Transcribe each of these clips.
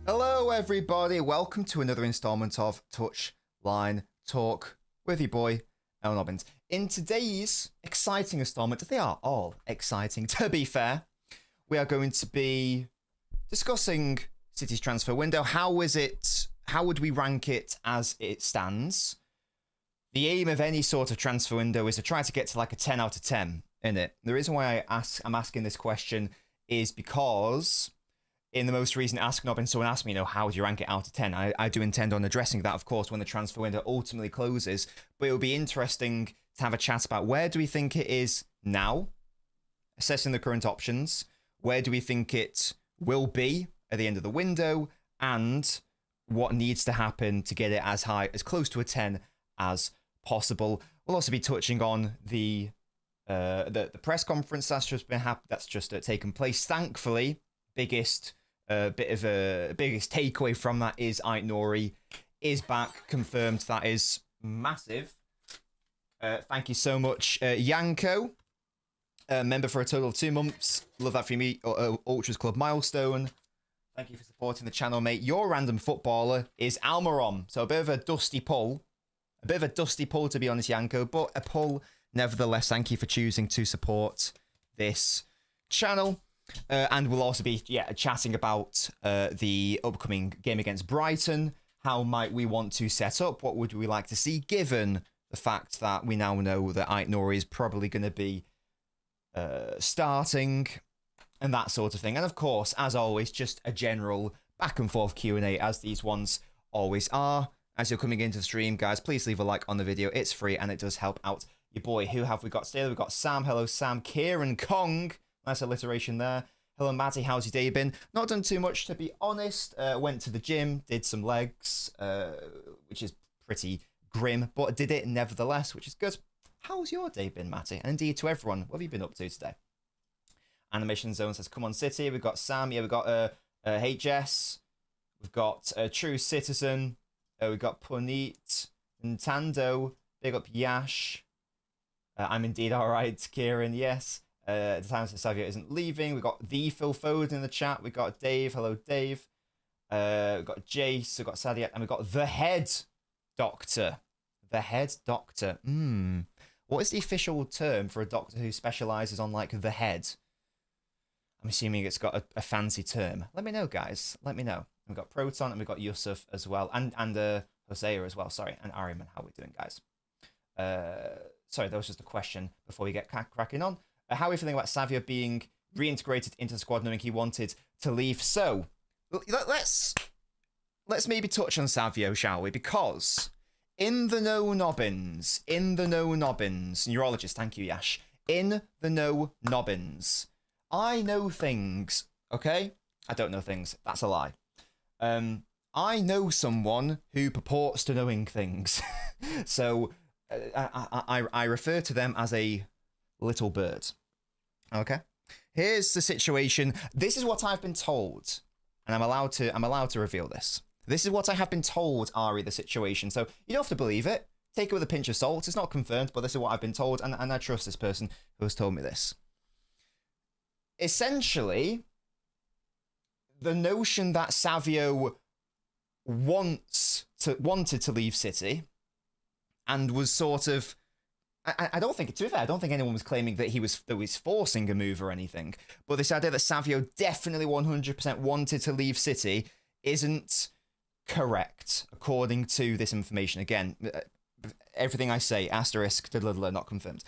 Hello, everybody. Welcome to another installment of Touchline Talk with your boy, LNobbins. In today's exciting installment, they are all exciting, to be fair, we are going to be discussing City's transfer window. How would we rank it as it stands? The aim of any sort of transfer window is to try to get to like a 10 out of 10 in it. The reason why I'm asking this question is because in the most recent Ask Nobbins, someone asked me, how would you rank it out of 10? I do intend on addressing that, of course, when the transfer window ultimately closes. But it would be interesting to have a chat about where do we think it is now, assessing the current options, where do we think it will be at the end of the window, and what needs to happen to get it as high, as close to a 10 as possible. We'll also be touching on the press conference that's just been taken place. Thankfully, biggest takeaway from that is Aït-Nouri is back, confirmed. That is massive. Thank you so much, Yanko, member for a total of 2 months. Love that for me. Ultras Club milestone. Thank you for supporting the channel, mate. Your random footballer is Almiron, so a bit of a dusty pull. To be honest, Yanko, but a pull nevertheless. Thank you for choosing to support this channel. And we'll also be chatting about the upcoming game against Brighton. How might we want to set up? What would we like to see, given the fact that we now know that Aït-Nouri is probably going to be starting, and that sort of thing. And of course, as always, just a general back and forth Q&A, as these ones always are. As you're coming into the stream, guys, please leave a like on the video. It's free and it does help out your boy. Who have we got today? We've got Sam. Hello, Sam. Kieran Kong. Nice alliteration there. Hello, Matty. How's your day been? Not done too much, to be honest. Went to the gym, did some legs, which is pretty grim, but did it nevertheless, which is good. How's your day been, Matty? And indeed to everyone, what have you been up to today? Animation Zone says, come on, City. We've got Sam. Yeah, we've got HS. We've got True Citizen. We've got Puneet. Nintendo. Big up Yash. I'm indeed all right, Kieran. Yes. The time that Savio isn't leaving. We've got the Phil Foden in the chat. We've got Dave. Hello, Dave. We've got Jace. We've got Sadia. And we've got the Head Doctor. The Head Doctor. What is the official term for a doctor who specializes on, like, the head? I'm assuming it's got a fancy term. Let me know, guys. Let me know. We've got Proton and we've got Yusuf as well. And Hosea as well. Sorry. And Ariman. How are we doing, guys? Sorry, that was just a question before we get cracking on. How are we feeling about Savio being reintegrated into the squad, knowing he wanted to leave? So, let's maybe touch on Savio, shall we? Because in the Nobbins, neurologist, thank you, Yash. In the Nobbins, I know things, okay? I don't know things. That's a lie. I know someone who purports to knowing things. So, I refer to them as a little bird. Okay, here's the situation. This is what I've been told, and I'm allowed to reveal this. This is what I have been told, Ari, the situation. So you don't have to believe it. Take it with a pinch of salt. It's not confirmed, but this is what I've been told, and I trust this person who has told me this. Essentially, the notion that Savio wanted to leave City and was sort of, I don't think, to be fair, I don't think anyone was claiming that he was forcing a move or anything. But this idea that Savio definitely 100% wanted to leave City isn't correct, according to this information. Again, everything I say, asterisk, not confirmed.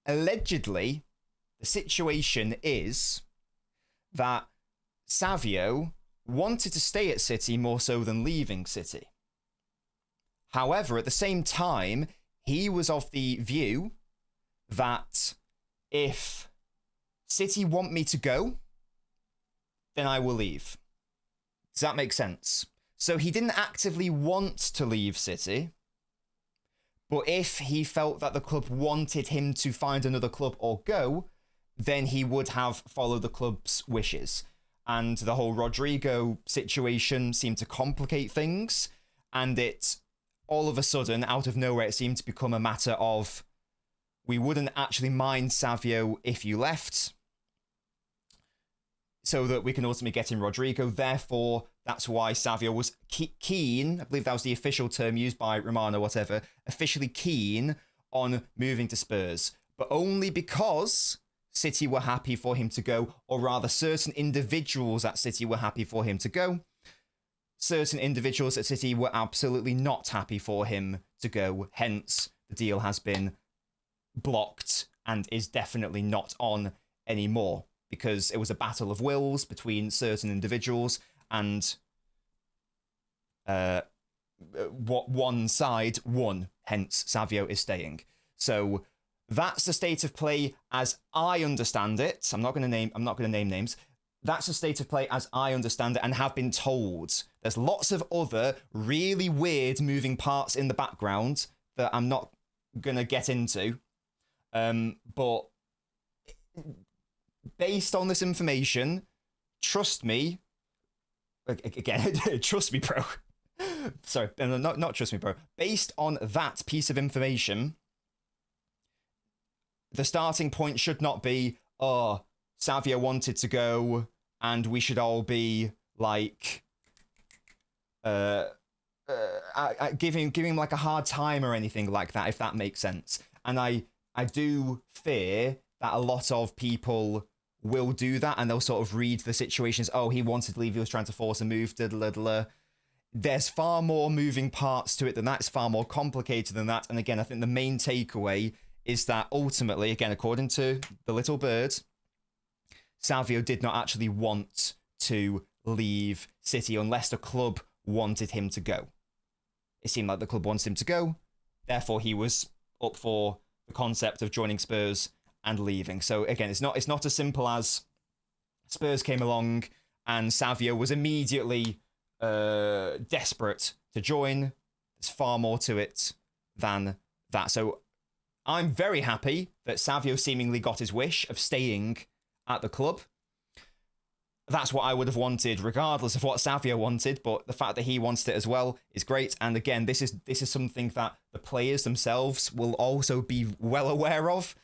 Allegedly, the situation is that Savio wanted to stay at City more so than leaving City. However, at the same time, he was of the view that if City want me to go, then I will leave. Does that make sense? So he didn't actively want to leave City, but if he felt that the club wanted him to find another club or go, then he would have followed the club's wishes. And the whole Rodrigo situation seemed to complicate things, and it all of a sudden, out of nowhere, it seemed to become a matter of, we wouldn't actually mind Savio if you left. so that we can ultimately get in Rodrigo. Therefore, that's why Savio was keen, I believe that was the official term used by Romano, whatever, officially keen on moving to Spurs. But only because City were happy for him to go, or rather certain individuals at City were happy for him to go. Certain individuals at City were absolutely not happy for him to go. Hence, the deal has been blocked and is definitely not on anymore, because it was a battle of wills between certain individuals, and what one side won. Hence, Savio is staying. So that's the state of play as I understand it. I'm not going to name names. That's the state of play as I understand it and have been told. There's lots of other really weird moving parts in the background that I'm not going to get into. But based on this information, trust me, again, trust me, bro. Sorry, not trust me, bro. Based on that piece of information, the starting point should not be, oh, Savio wanted to go and we should all be like giving him like a hard time or anything like that, if that makes sense. And I do fear that a lot of people will do that, and they'll sort of read the situations. Oh, he wanted to leave, he was trying to force a move. There's far more moving parts to it than that. It's far more complicated than that. And again, I think the main takeaway is that ultimately, again, according to the little bird, Savio did not actually want to leave City unless the club wanted him to go. It seemed like the club wanted him to go. Therefore, he was up for the concept of joining Spurs and leaving. So again, it's not as simple as Spurs came along and Savio was immediately desperate to join. There's far more to it than that. So I'm very happy that Savio seemingly got his wish of staying at the club. That's what I would have wanted regardless of what Savio wanted, but the fact that he wants it as well is great. And again, this is something that the players themselves will also be well aware of.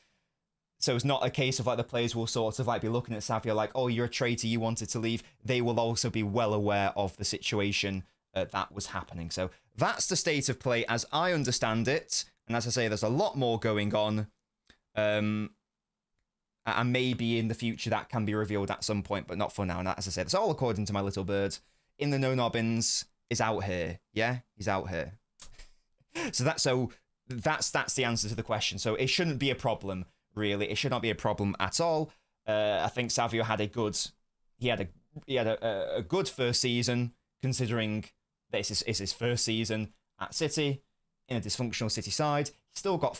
So it's not a case of like the players will sort of like be looking at Savio like, oh, you're a traitor, you wanted to leave. They will also be well aware of the situation that was happening. So that's the state of play as I understand it. And as I say, there's a lot more going on. And maybe in the future that can be revealed at some point, but not for now. And as I said, it's all according to my little bird. In the Nobbins is out here. Yeah, he's out here. So that's the answer to the question. So it shouldn't be a problem, really. It should not be a problem at all. I think Savio had a good first season, considering this is his first season at City in a dysfunctional City side. He still got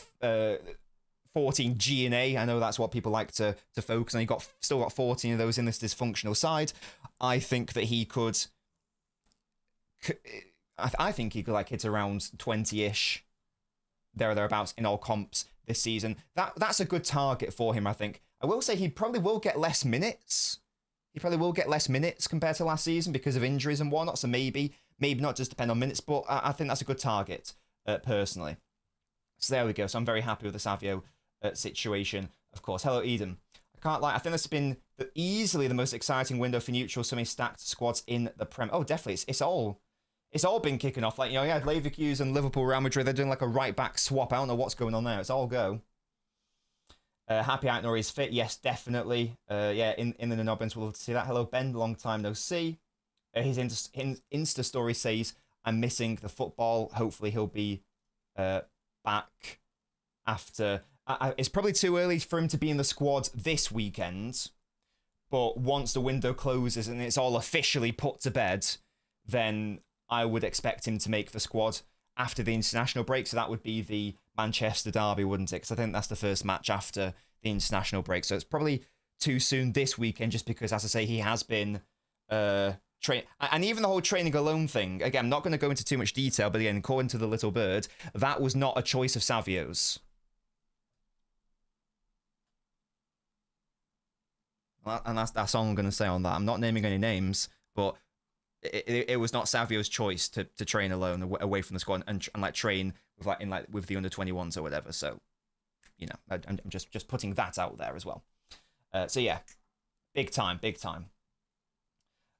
14 G&A. I know that's what people like to focus on. He still got 14 of those in this dysfunctional side. I think that he could. I think he could like hit around 20-ish, thereabouts in all comps this season. That's a good target for him. I think. I will say he probably will get less minutes. He probably will get less minutes compared to last season because of injuries and whatnot. So maybe not just depend on minutes, but I think that's a good target personally. So there we go. So I'm very happy with the Savio situation, of course. Hello, Eden. I can't lie. I think this has been easily the most exciting window for neutral. So many stacked squads in the Prem. Oh, definitely. It's all been kicking off. Like, you know, you had Leverkusen and Liverpool, Real Madrid. They're doing like a right back swap. I don't know what's going on there. It's all go. Happy Aitnori is fit. Yes, definitely. Yeah, in the Nobbins, we'll see that. Hello, Ben. Long time no see. His Insta story says, I'm missing the football. Hopefully he'll be back after. It's probably too early for him to be in the squad this weekend, but once the window closes and it's all officially put to bed, then I would expect him to make the squad after the international break. So that would be the Manchester derby, wouldn't it? Because I think that's the first match after the international break. So it's probably too soon this weekend, just because, as I say, he has been train, and even the whole training alone thing. Again, I'm not going to go into too much detail, but again, according to the little bird, that was not a choice of Savio's. And that's all I'm going to say on that. I'm not naming any names, but it was not Savio's choice to train alone away from the squad and like train with the under 21s or whatever. So, you know, I'm just putting that out there as well. So yeah, big time.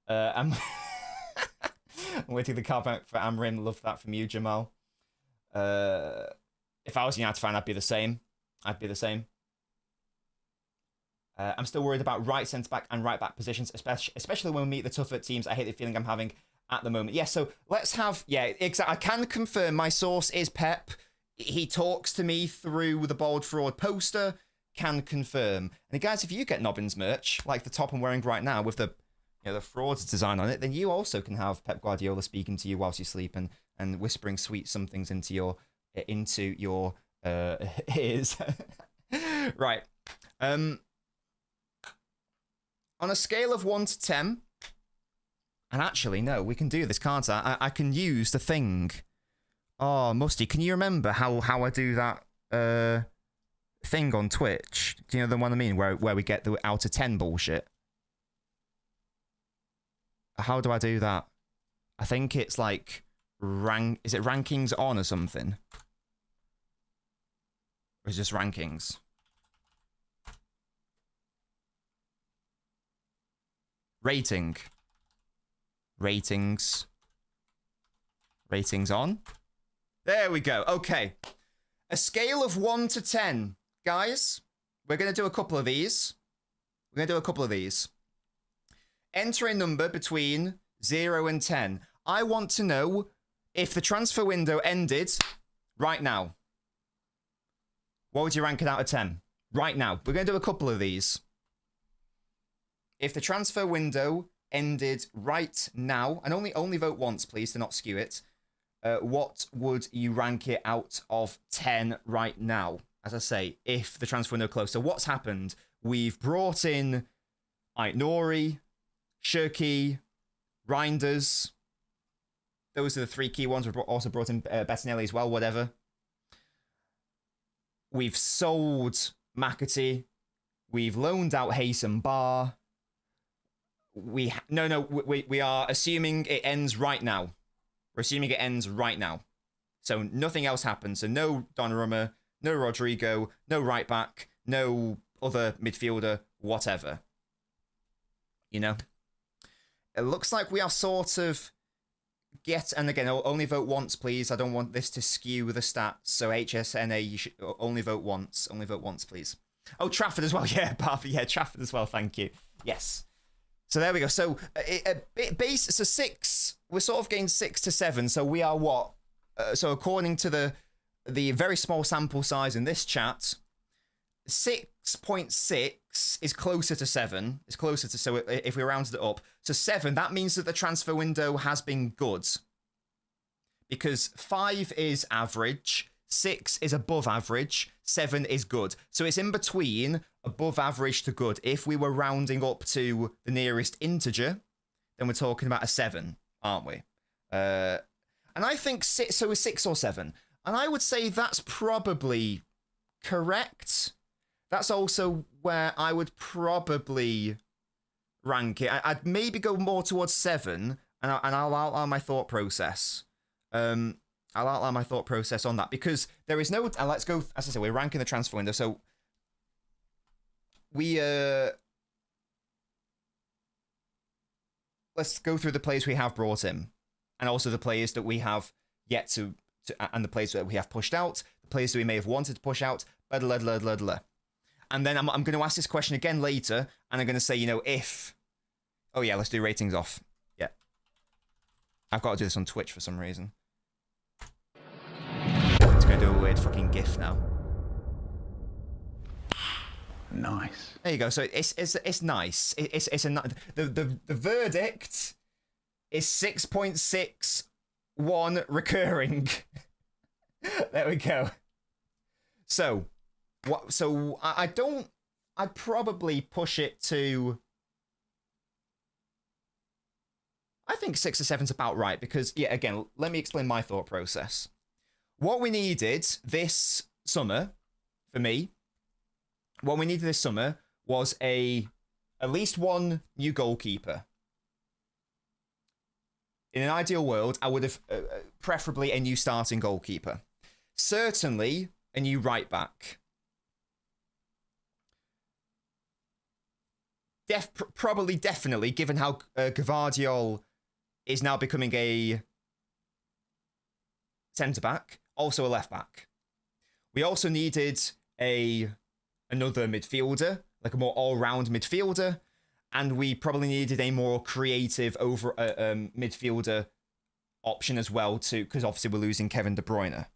I'm, I'm waiting the car back for Amrim. Love that from you, Jamal. If I was a United fan, I'd be the same. I'd be the same. I'm still worried about right centre-back and right-back positions, especially when we meet the tougher teams. I hate the feeling I'm having at the moment. Yeah, so let's have... Yeah, exactly. I can confirm my source is Pep. He talks to me through the Bold Fraud poster. Can confirm. And guys, if you get Nobbins merch, like the top I'm wearing right now with the the frauds design on it, then you also can have Pep Guardiola speaking to you whilst you sleep and whispering sweet somethings into your ears. Right. On a scale of 1 to 10, and actually, no, we can do this, can't I? I can use the thing. Oh, Musty, can you remember how I do that thing on Twitch? Do you know the one I mean, where we get the out of 10 bullshit? How do I do that? I think it's like is it rankings on or something? Or is it just rankings? Rating. Ratings. Ratings on. There we go. Okay. A scale of 1 to 10. Guys, we're going to do a couple of these. Enter a number between 0 and 10. I want to know if the transfer window ended right now. What would you rank it out of 10? Right now. We're going to do a couple of these. If the transfer window ended right now, and only vote once, please, to not skew it, what would you rank it out of 10 right now? As I say, if the transfer window closed. So what's happened? We've brought in Nori, Shirky, Reinders. Those are the 3 key ones. We've also brought in Bettinelli as well, whatever. We've sold McAtee. We've loaned out Haysom Bar. We are assuming it ends right now. We're assuming it ends right now. So nothing else happens. So no Donnarumma, no Rodrigo, no right back, no other midfielder, whatever. You know? It looks like we are sort of and again, only vote once, please. I don't want this to skew the stats. So HSNA, you should only vote once. Only vote once, please. Oh, Trafford as well. Yeah, Barbie. Yeah, Trafford as well. Thank you. Yes. So there we go. So so 6. We're sort of getting 6 to 7. So we are what? So according to the very small sample size in this chat, 6.6 is closer to 7. It's closer to, so if we rounded it up, so 7, that means that the transfer window has been good. Because 5 is average, 6 is above average, 7 is good. So it's in between above average to good. If we were rounding up to the nearest integer, then we're talking about a 7, aren't we? And I think, so is 6 or 7. And I would say that's probably correct. That's also where I would probably rank it. I'd maybe go more towards 7, and I'll outline my thought process. I'll outline my thought process on that, because there is no... And let's go, as I said, we're ranking the transfer window, so we... let's go through the players we have brought in, and also the players that we have yet to and the players that we have pushed out, the players that we may have wanted to push out, blah, blah, blah, blah, blah. And then I'm going to ask this question again later, and I'm going to say, if... Oh, yeah, let's do ratings off. Yeah. I've got to do this on Twitch for some reason. It's going to do a weird fucking GIF now. Nice. There you go. So it's nice. It's a... The verdict is 6.61 recurring. There we go. So... So I'd probably push it to... I think 6 or 7's about right, because, yeah, again, let me explain my thought process. What we needed this summer, for me, was at least one new goalkeeper. In an ideal world, I would have preferably a new starting goalkeeper. Certainly a new right back. probably definitely, given how Gvardiol is now becoming a centre-back, also a left-back. We also needed another midfielder, like a more all-round midfielder, and we probably needed a more creative midfielder option as well, too, because obviously we're losing Kevin De Bruyne.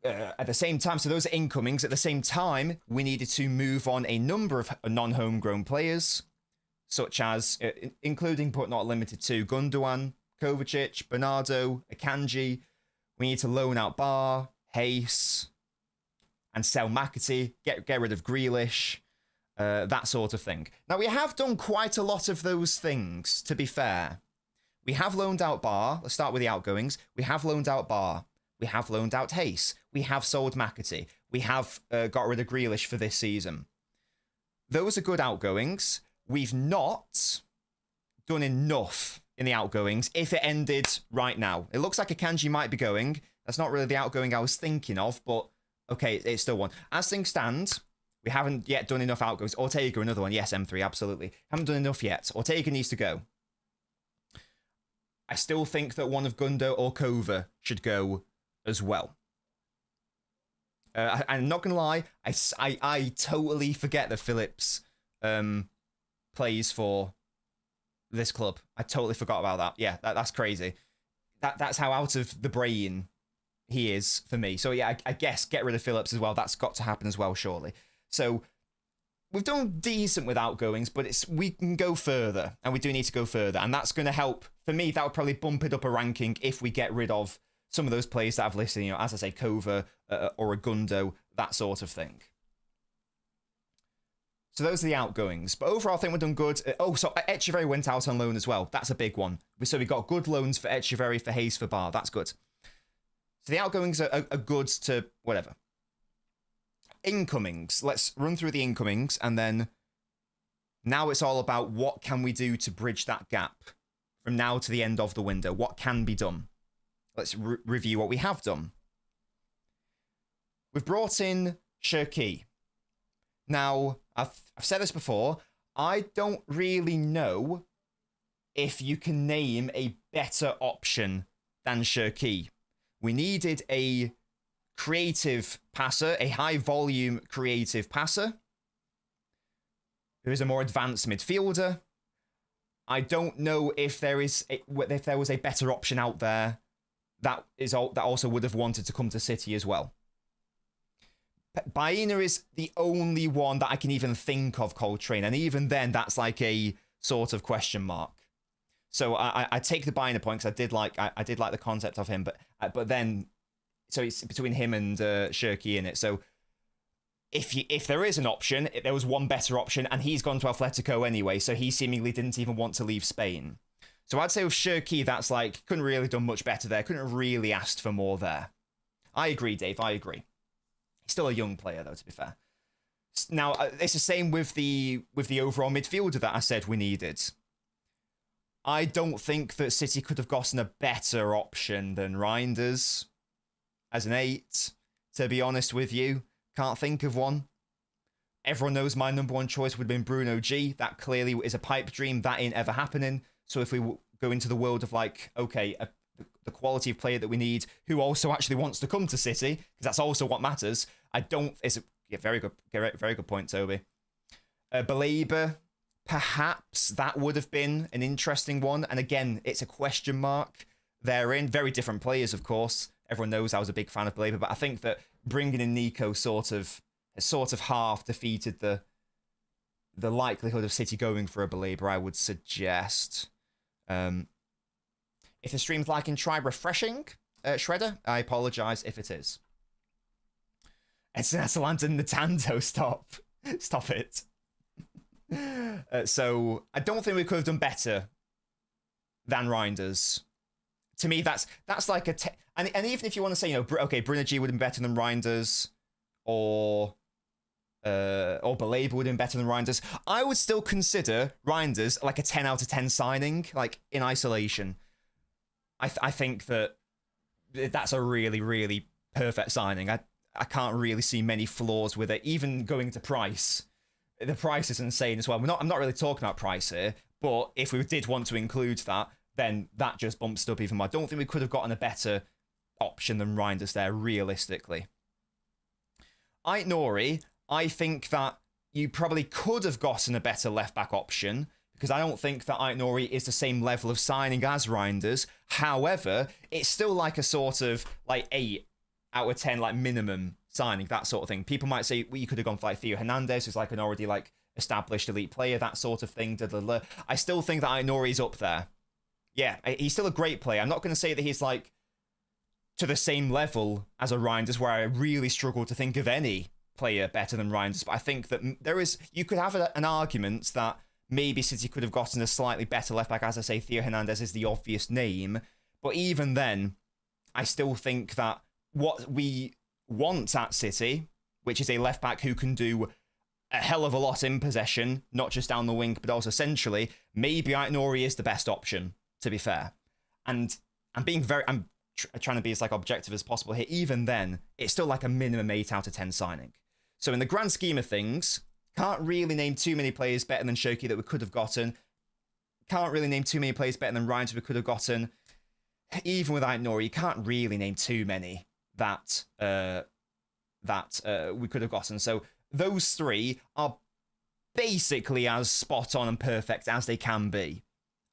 At the same time, so those are incomings. At the same time, we needed to move on a number of non-homegrown players, such as, including but not limited to, Gundogan, Kovacic, Bernardo, Akanji. We need to loan out Barr, Hayes, and sell McAtee, get rid of Grealish, that sort of thing. Now, we have done quite a lot of those things, to be fair. We have loaned out Barr. Let's start with the outgoings. We have loaned out Barr. We have loaned out Hayes. We have sold McAtee. We have got rid of Grealish for this season. Those are good outgoings. We've not done enough in the outgoings if it ended right now. It looks like Akanji might be going. That's not really the outgoing I was thinking of, but okay, it's still one. As things stand, we haven't yet done enough outgoings. Ortega, another one. Yes, M3, absolutely. Haven't done enough yet. Ortega needs to go. I still think that one of Gundo or Kova should go as well. I'm not gonna lie, I totally forget that Phillips plays for this club. I totally forgot about that. Yeah, that's crazy. That's how out of the brain he is for me. So yeah, I guess get rid of Phillips as well. That's got to happen as well, surely. So we've done decent with outgoings, but we can go further, and we do need to go further, and that's going to help. For me, that would probably bump it up a ranking if we get rid of some of those players that I've listed, as I say, Kova or a Gundo, that sort of thing. So those are the outgoings. But overall, I think we've done good. So Echeverri went out on loan as well. That's a big one. So we got good loans for Echeverri, for Hayes, for Barr. That's good. So the outgoings are good to whatever. Incomings. Let's run through the incomings, and then now it's all about what can we do to bridge that gap from now to the end of the window. What can be done? Let's review what we have done. We've brought in Cherki. Now, I've said this before, I don't really know if you can name a better option than Cherki. We needed a creative passer, a high-volume creative passer, who is a more advanced midfielder. I don't know if there was a better option out there that also would have wanted to come to City as well. Baena is the only one that I can even think of, Coltrane, and even then, that's like a sort of question mark. So I take the Baena point because I did like the concept of him, but then so it's between him and Cherki in it. So if there is an option, if there was one better option, and he's gone to Atletico anyway, so he seemingly didn't even want to leave Spain. So I'd say with Cherki, that's like, couldn't really done much better there. Couldn't have really asked for more there. I agree, Dave. I agree. He's still a young player, though, to be fair. Now, it's the same with the overall midfielder that I said we needed. I don't think that City could have gotten a better option than Reinders as an 8, to be honest with you. Can't think of one. Everyone knows my number one choice would have been Bruno G. That clearly is a pipe dream. That ain't ever happening. So if we go into the world of like, okay, the quality of player that we need, who also actually wants to come to City, because that's also what matters. Very good point, Toby. Baleba, perhaps that would have been an interesting one. And again, it's a question mark therein. Very different players, of course. Everyone knows I was a big fan of Baleba, but I think that bringing in Nico sort of half defeated the likelihood of City going for a Baleba, I would suggest. If the stream's liking, try refreshing, Shredder. I apologise if it is. Edson Atalanta and Natando, stop it. So I don't think we could have done better than Reinders. To me, that's like and even if you want to say, okay, Bruno G would have been better than Reinders, or Baleba would have been better than Reinders, I would still consider Reinders like a 10 out of 10 signing, like in isolation. I think that's a really, really perfect signing. I can't really see many flaws with it, even going to price. the price is insane as well. I'm not really talking about price here, but if we did want to include that, then that just bumps it up even more. I don't think we could have gotten a better option than Reinders there, realistically. Aït-Nouri, I think that you probably could have gotten a better left-back option, because I don't think that Aït-Nouri is the same level of signing as Reinders. However, it's still like a sort of like 8 out of 10 like minimum signing, that sort of thing. People might say, well, you could have gone for like Theo Hernandez, who's like an already like established elite player, that sort of thing. I still think that Aït-Nouri is up there. Yeah, he's still a great player. I'm not going to say that he's like to the same level as a Reinders, where I really struggle to think of any player better than Reinders. But I think that you could have an argument that maybe City could have gotten a slightly better left back. As I say, Theo Hernandez is the obvious name. But even then, I still think that what we want at City, which is a left back who can do a hell of a lot in possession, not just down the wing, but also centrally, maybe Aït-Nouri is the best option, to be fair. And I'm trying to be as like objective as possible here. Even then, it's still like a minimum 8 out of 10 signing. So in the grand scheme of things, can't really name too many players better than Shoki that we could have gotten. Can't really name too many players better than Reinders we could have gotten. Even with Aït-Nouri, you can't really name too many that we could have gotten. So those 3 are basically as spot on and perfect as they can be.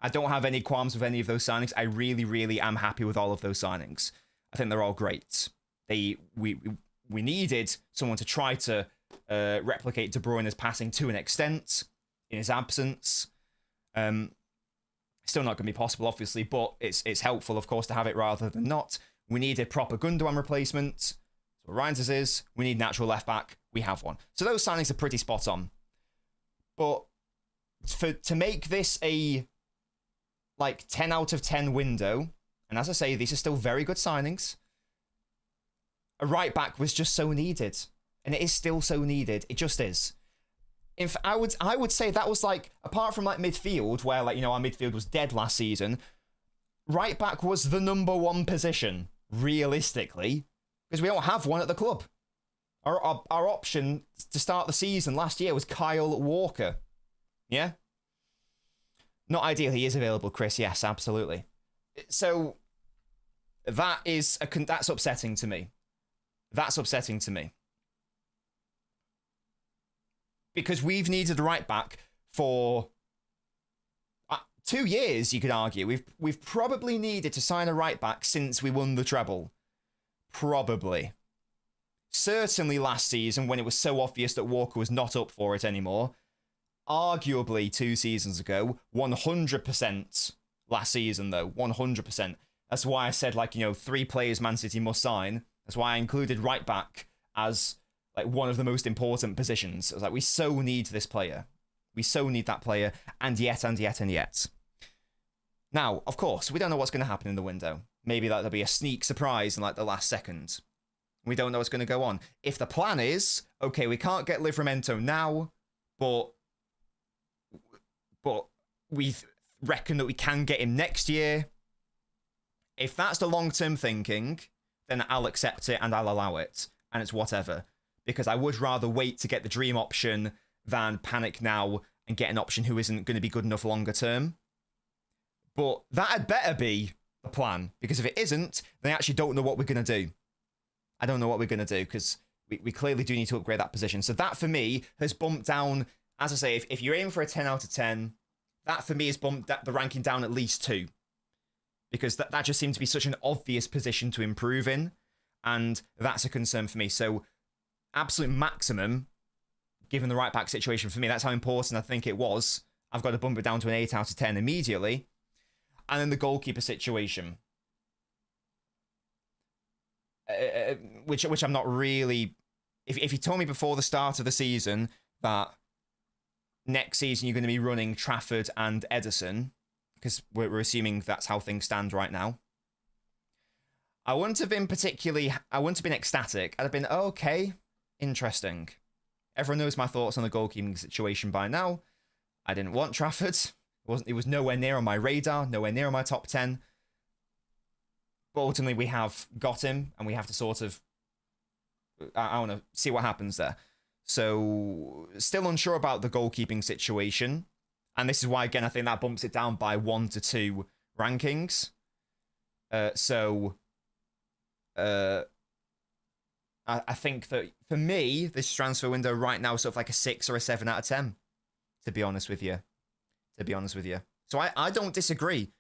I don't have any qualms with any of those signings. I really, really am happy with all of those signings. I think they're all great. We needed someone to try to replicate De Bruyne's passing to an extent in his absence. Still not going to be possible, obviously, but it's helpful, of course, to have it rather than not. We need a proper Gundogan replacement. So what Reinders is. We need natural left back. We have one. So those signings are pretty spot on. But to make this a like 10 out of 10 window, and as I say, these are still very good signings, a right back was just so needed. And it is still so needed. It just is. I would say that was like, apart from like midfield, where like, our midfield was dead last season, right back was the #1 position, realistically, because we don't have one at the club. Our option to start the season last year was Kyle Walker. Yeah? Not ideal. He is available, Chris. Yes, absolutely. So that's upsetting to me. That's upsetting to me. Because we've needed a right back for 2 years, you could argue. We've probably needed to sign a right back since we won the treble. Probably. Certainly last season, when it was so obvious that Walker was not up for it anymore. Arguably 2 seasons ago. 100% last season, though. 100%. That's why I said, 3 players Man City must sign. That's why I included right back as like one of the most important positions. I was like, we so need this player. We so need that player. And yet. Now, of course, we don't know what's going to happen in the window. Maybe there'll be a sneak surprise in like the last second. We don't know what's going to go on. If the plan is, okay, we can't get Livramento now, but we reckon that we can get him next year. If that's the long-term thinking, then I'll accept it and I'll allow it. And it's whatever. Because I would rather wait to get the dream option than panic now and get an option who isn't going to be good enough longer term. But that had better be the plan. Because if it isn't, then I actually don't know what we're going to do. I don't know what we're going to do because we clearly do need to upgrade that position. So that for me has bumped down, as I say, if you're aiming for a 10 out of 10, that for me has bumped the ranking down at least 2. Because that just seemed to be such an obvious position to improve in. And that's a concern for me. So absolute maximum, given the right back situation for me, that's how important I think it was. I've got to bump it down to an 8 out of 10 immediately. And then the goalkeeper situation. Which I'm not really... If you told me before the start of the season that next season you're going to be running Trafford and Ederson, because we're assuming that's how things stand right now, I wouldn't have been ecstatic. I'd have been, okay, interesting. Everyone knows my thoughts on the goalkeeping situation by now. I didn't want Trafford. It was nowhere near on my radar, nowhere near on my top 10. But ultimately, we have got him, and we have to sort of... I want to see what happens there. So still unsure about the goalkeeping situation. And this is why, again, I think that bumps it down by 1 to 2 rankings. I think that, for me, this transfer window right now is sort of like a 6 or a 7 out of 10, to be honest with you. So I don't disagree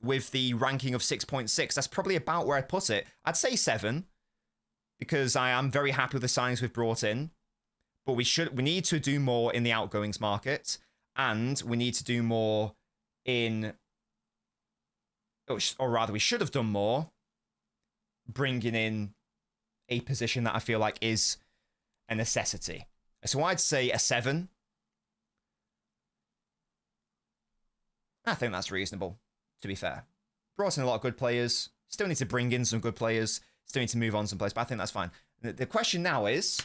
with the ranking of 6.6. That's probably about where I'd put it. I'd say 7, because I am very happy with the signings we've brought in. But we need to do more in the outgoings market, and we need to do more in, or rather, we should have done more bringing in a position that I feel like is a necessity. So I'd say a 7. I think that's reasonable, to be fair. Brought in a lot of good players. Still need to bring in some good players. Still need to move on some players, but I think that's fine. The question now is,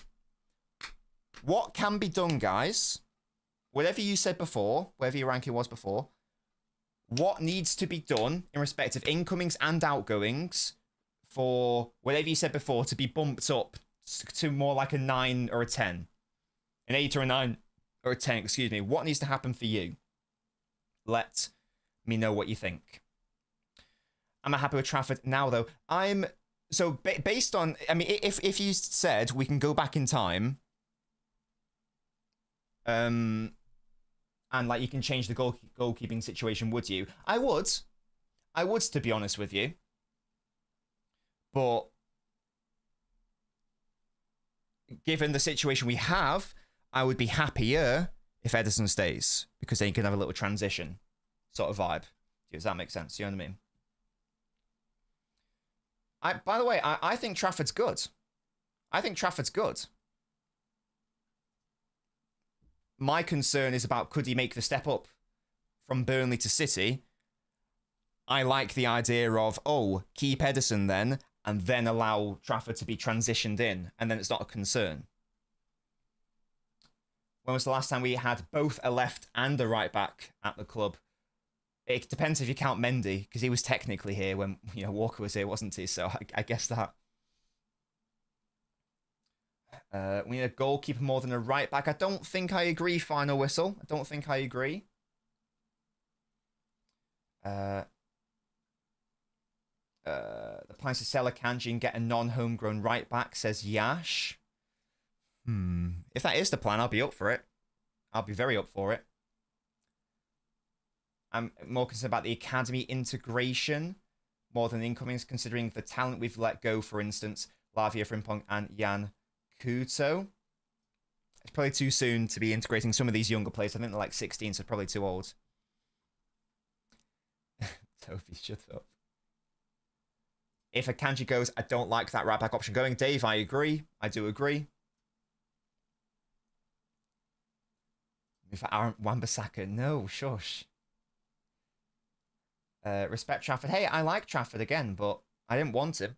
what can be done, guys? Whatever you said before, whatever your ranking was before, what needs to be done in respect of incomings and outgoings for whatever you said before to be bumped up to more like a 9 or a 10? An 8 or a 9 or a 10, excuse me. What needs to happen for you? Let me know what you think. I'm happy with Trafford now, though. Based on, I mean, if you said we can go back in time, and like you can change the goalkeeping situation, would you? I would, to be honest with you. But given the situation we have, I would be happier if Ederson stays, because then you can have a little transition sort of vibe. Does that make sense? You know what I mean? By the way, I think Trafford's good. My concern is about, could he make the step up from Burnley to City? I like the idea of, keep Ederson then, and then allow Trafford to be transitioned in, and then it's not a concern. When was the last time we had both a left and a right back at the club? It depends if you count Mendy, because he was technically here when Walker was here, wasn't he? So I guess that. We need a goalkeeper more than a right back. I don't think I agree, Final Whistle. I don't think I agree. The plan to sell Akanji and get a non-homegrown right back, says Yash. If that is the plan, I'll be up for it. I'll be very up for it. I'm more concerned about the academy integration more than incomings, considering the talent we've let go, for instance, Lavia Frimpong and Jan Kuto. It's probably too soon to be integrating some of these younger players. I think they're like 16, so probably too old. Toby, shut up. If Akanji goes, I don't like that right back option going. Dave, I agree. I do agree. If Aaron Wan-Bissaka, no, shush. Respect Trafford. Hey, I like Trafford again, but I didn't want him.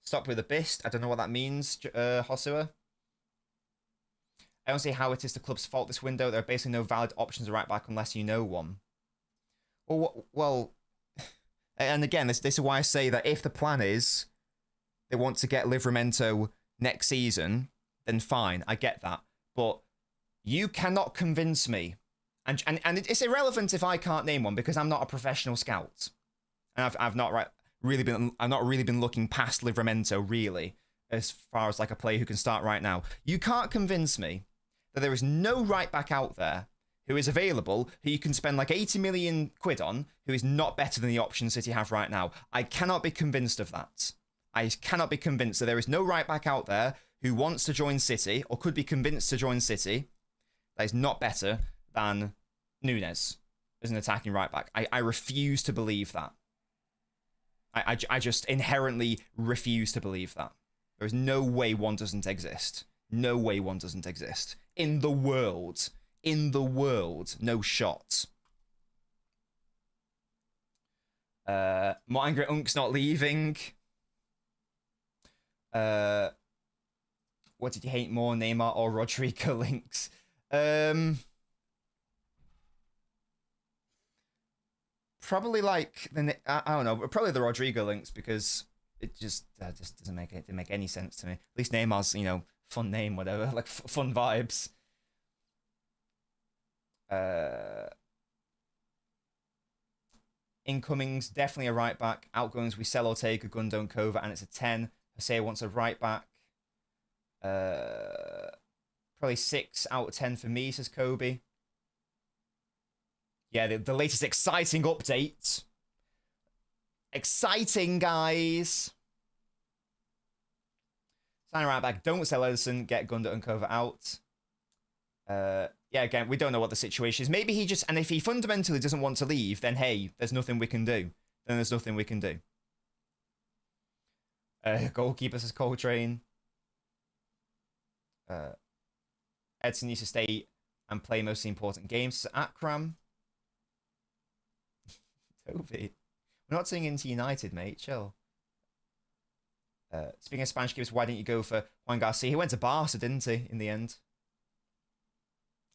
Stop with the bist. I don't know what that means, Hosua. I don't see how it is the club's fault this window. There are basically no valid options at right back unless you know one. Well, and again, this is why I say that if the plan is they want to get Livramento next season, then fine, I get that. But you cannot convince me. And it's irrelevant if I can't name one, because I'm not a professional scout, and I've not really been looking past Livramento really as far as like a player who can start right now. You can't convince me that there is no right back out there who is available, who you can spend like 80 million quid on, who is not better than the options City have right now. I cannot be convinced of that. I cannot be convinced that there is no right back out there who wants to join City or could be convinced to join City that is not better than Nunes as an attacking right back. I refuse to believe that. I just inherently refuse to believe that. There is no way one doesn't exist. No way one doesn't exist. In the world. No shot. More angry Unk's not leaving. What did you hate more, Neymar or Rodrigo links? Probably like I don't know, probably the Rodrigo links, because it just doesn't make any sense to me. At least Neymar's Fun name, whatever. Like, fun vibes. Incomings, definitely a right back. Outgoings, we sell Ortega, Gundo, and Kova, and it's a 10. Hosea wants a right back. Probably 6 out of 10 for me, says Kobe. Yeah, the latest exciting update. Exciting, guys. Sign right back. Don't sell Edison. Get Gundo and Kova out. Yeah, again, we don't know what the situation is. Maybe he just... And if he fundamentally doesn't want to leave, then hey, there's nothing we can do. Then there's nothing we can do. Goalkeeper says Coltrane. Edson needs to stay and play most of the important games. Akram. Toby. We're not saying into United, mate. Chill. Speaking of Spanish keepers, why didn't you go for Juan Garcia? He went to Barca, didn't he, in the end?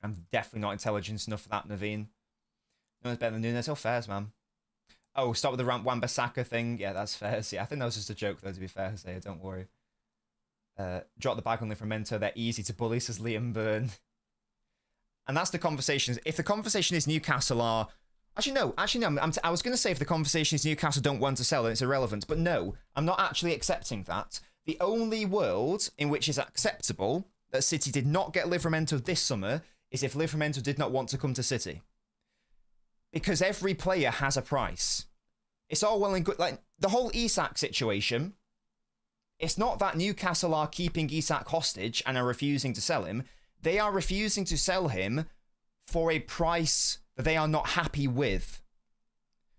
I'm definitely not intelligent enough for that, Naveen. No one's better than Nunes. Oh, fairs, man. Oh, start with the Wan-Bissaka thing. Yeah, that's fair. Yeah, I think that was just a joke, though, to be fair. So, don't worry. Drop the bag on Livramento. They're easy to bully, says Liam Byrne. And that's the conversation. If the conversation is Newcastle are... Actually, no. I was going to say if the conversation is Newcastle don't want to sell, then it's irrelevant. But no, I'm not actually accepting that. The only world in which it's acceptable that City did not get Livramento this summer is if Livramento did not want to come to City. Because every player has a price. It's all well and good. Like, the whole Isak situation, it's not that Newcastle are keeping Isak hostage and are refusing to sell him. They are refusing to sell him for a price that they are not happy with.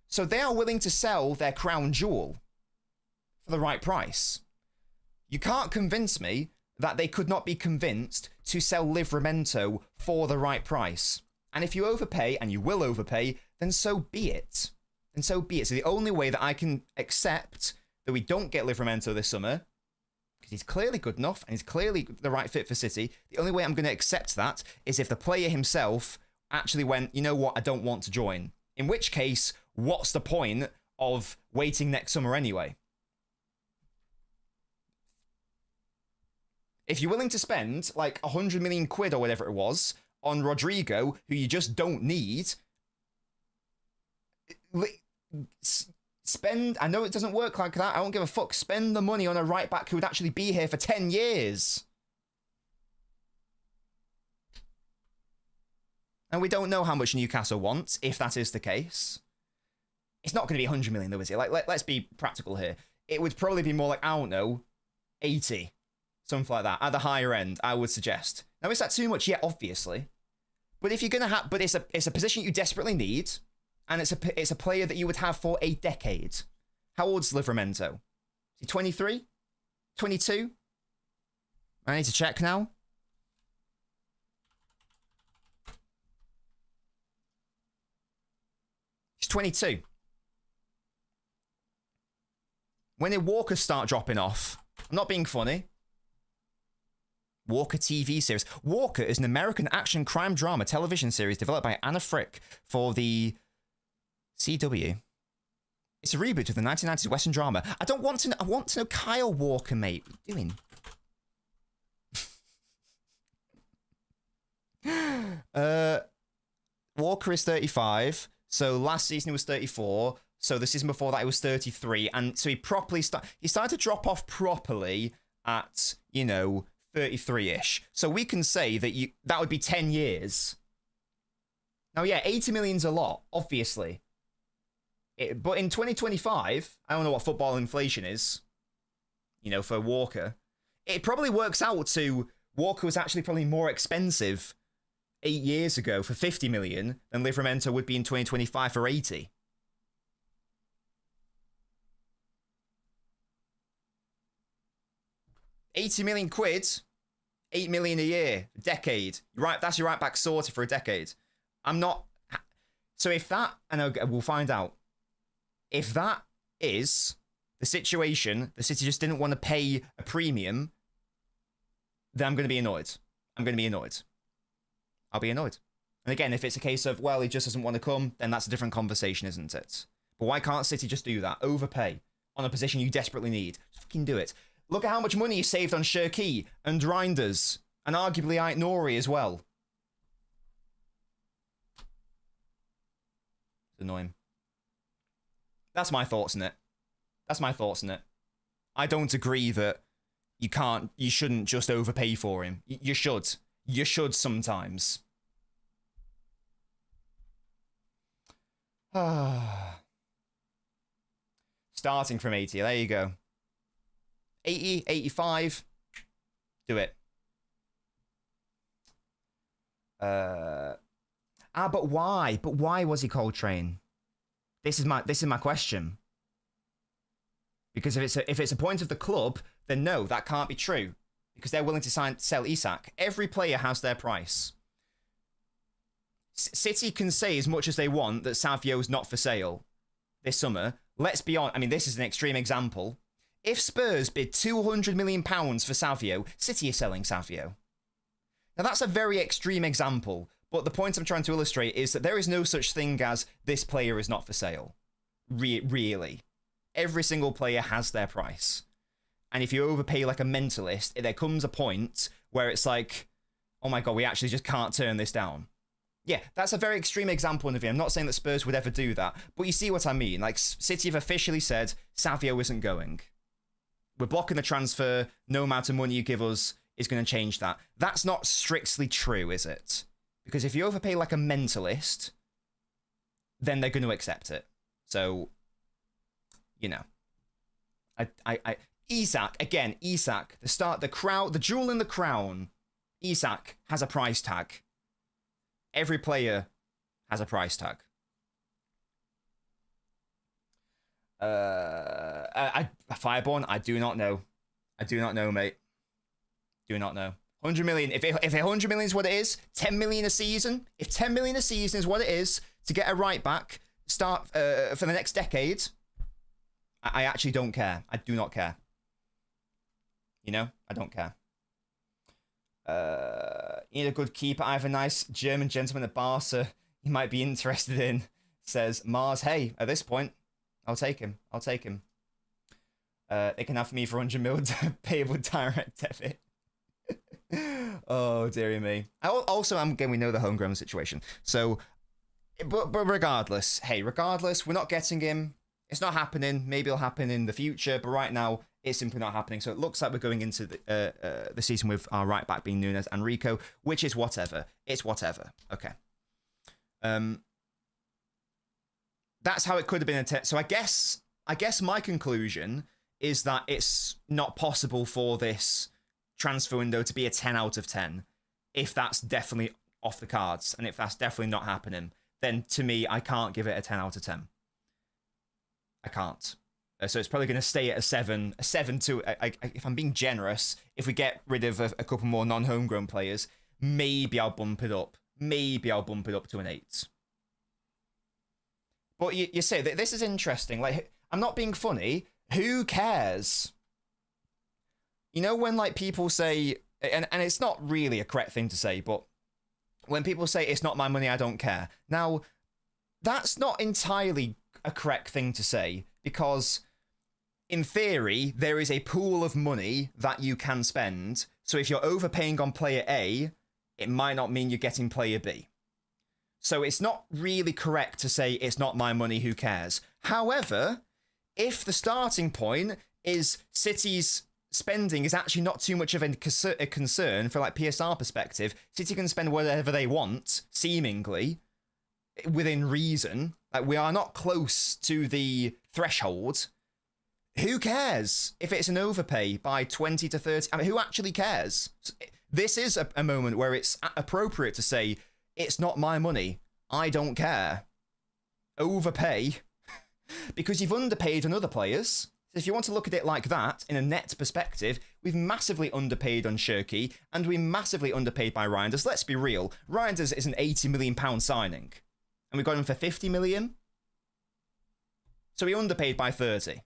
So they are willing to sell their crown jewel for the right price. You can't convince me that they could not be convinced to sell Livramento for the right price. And if you overpay, and you will overpay, then so be it. Then so be it. So the only way that I can accept that we don't get Livramento this summer, because he's clearly good enough and he's clearly the right fit for City, the only way I'm going to accept that is if the player himself actually went, you know what, I don't want to join. In which case, what's the point of waiting next summer anyway? If you're willing to spend like 100 million quid or whatever it was on Rodrigo, who you just don't need, spend, I know it doesn't work like that, I don't give a fuck, spend the money on a right back who would actually be here for 10 years. And we don't know how much Newcastle wants, if that is the case. It's not going to be 100 million though, is it? Like, let's be practical here. It would probably be more like, I don't know, 80. Something like that. At the higher end, I would suggest. Now, is that too much? Yeah, obviously. But if you're going to have... But it's a position you desperately need, and it's a player that you would have for a decade. How old's Livramento? Is he 23? 22? I need to check now. He's 22. When did Walker start dropping off? I'm not being funny. Walker TV series. Walker is an American action crime drama television series developed by Anna Frick for the CW. It's a reboot of the 1990s Western drama. I don't want to know. I want to know Kyle Walker, mate. What are you doing? Walker is 35. So last season he was 34. So the season before that he was 33. And so he started to drop off properly at, 33-ish. So we can say that that would be 10 years. Now, yeah, 80 million's a lot, obviously. But in 2025, I don't know what football inflation is, for Walker. It probably works out to Walker was actually probably more expensive 8 years ago for 50 million than Livramento would be in 2025 for 80. £80 million, 8 million a year, a decade. Right, that's your right back sorted for a decade. I'm not. So if that, and we'll find out. If that is the situation, the City just didn't want to pay a premium, then I'm going to be annoyed. I'll be annoyed. And again, if it's a case of, well, he just doesn't want to come, then that's a different conversation, isn't it? But why can't City just do that? Overpay on a position you desperately need. Just fucking do it. Look at how much money he saved on Shirky and Reinders, and arguably Nori as well. It's annoying. That's my thoughts on it. That's my thoughts on it. I don't agree that you shouldn't just overpay for him. You should. You should sometimes. Starting from 80, there you go. 80, 85, do it. But why? But why was he Coltrane? This is my question. Because if it's a point of the club, then no, that can't be true. Because they're willing to sell Isak. Every player has their price. City can say as much as they want that Savio's not for sale this summer. Let's be honest. I mean, this is an extreme example. If Spurs bid £200 million for Savio, City is selling Savio. Now, that's a very extreme example. But the point I'm trying to illustrate is that there is no such thing as this player is not for sale. Really. Every single player has their price. And if you overpay like a mentalist, there comes a point where it's like, oh my God, we actually just can't turn this down. Yeah, that's a very extreme example of it. I'm not saying that Spurs would ever do that, but you see what I mean. Like, City have officially said Savio isn't going. We're blocking the transfer. No amount of money you give us is going to change that. That's not strictly true, is it? Because if you overpay like a mentalist, then they're going to accept it. So, you know, Isak, the jewel in the crown. Isak has a price tag. Every player has a price tag. Fireborn, I do not know. I do not know, mate. Do not know. 100 million. If 100 million is what it is, 10 million a season. If 10 million a season is what it is to get a right back, start for the next decade, I actually don't care. I do not care. You know, I don't care. You need a good keeper. I have a nice German gentleman at Barca you might be interested in, says Mars. Hey, at this point, I'll take him. I'll take him. They can have me for 100 mil payable direct debit. Oh, dearie me. Also, again, we know the homegrown situation. So, but regardless, we're not getting him. It's not happening. Maybe it'll happen in the future, but right now, it's simply not happening. So it looks like we're going into the season with our right back being Nunes and Rico, which is whatever. It's whatever. Okay. That's how it could have been. So I guess my conclusion is that it's not possible for this transfer window to be a 10 out of 10. If that's definitely off the cards, and if that's definitely not happening, then to me, I can't give it a 10 out of 10. I can't. So it's probably going to stay at a 7 to, if I'm being generous, if we get rid of a couple more non-homegrown players, maybe I'll bump it up. Maybe I'll bump it up to an 8. But you say that this is interesting. Like, I'm not being funny. Who cares? You know, when like people say, and it's not really a correct thing to say, but when people say it's not my money, I don't care. Now, that's not entirely a correct thing to say, because in theory, there is a pool of money that you can spend. So if you're overpaying on player A, it might not mean you're getting player B. So it's not really correct to say it's not my money, who cares? However, if the starting point is City's spending is actually not too much of a concern for like PSR perspective, City can spend whatever they want, seemingly, within reason. Like, we are not close to the threshold. Who cares if it's an overpay by 20 to 30? I mean, who actually cares? This is a moment where it's appropriate to say, it's not my money. I don't care. Overpay. Because you've underpaid on other players. So if you want to look at it like that, in a net perspective, we've massively underpaid on Shirky, and we massively underpaid by Reinders. Let's be real. Reinders is an £80 million signing. And we got him for 50 million. So we underpaid by 30.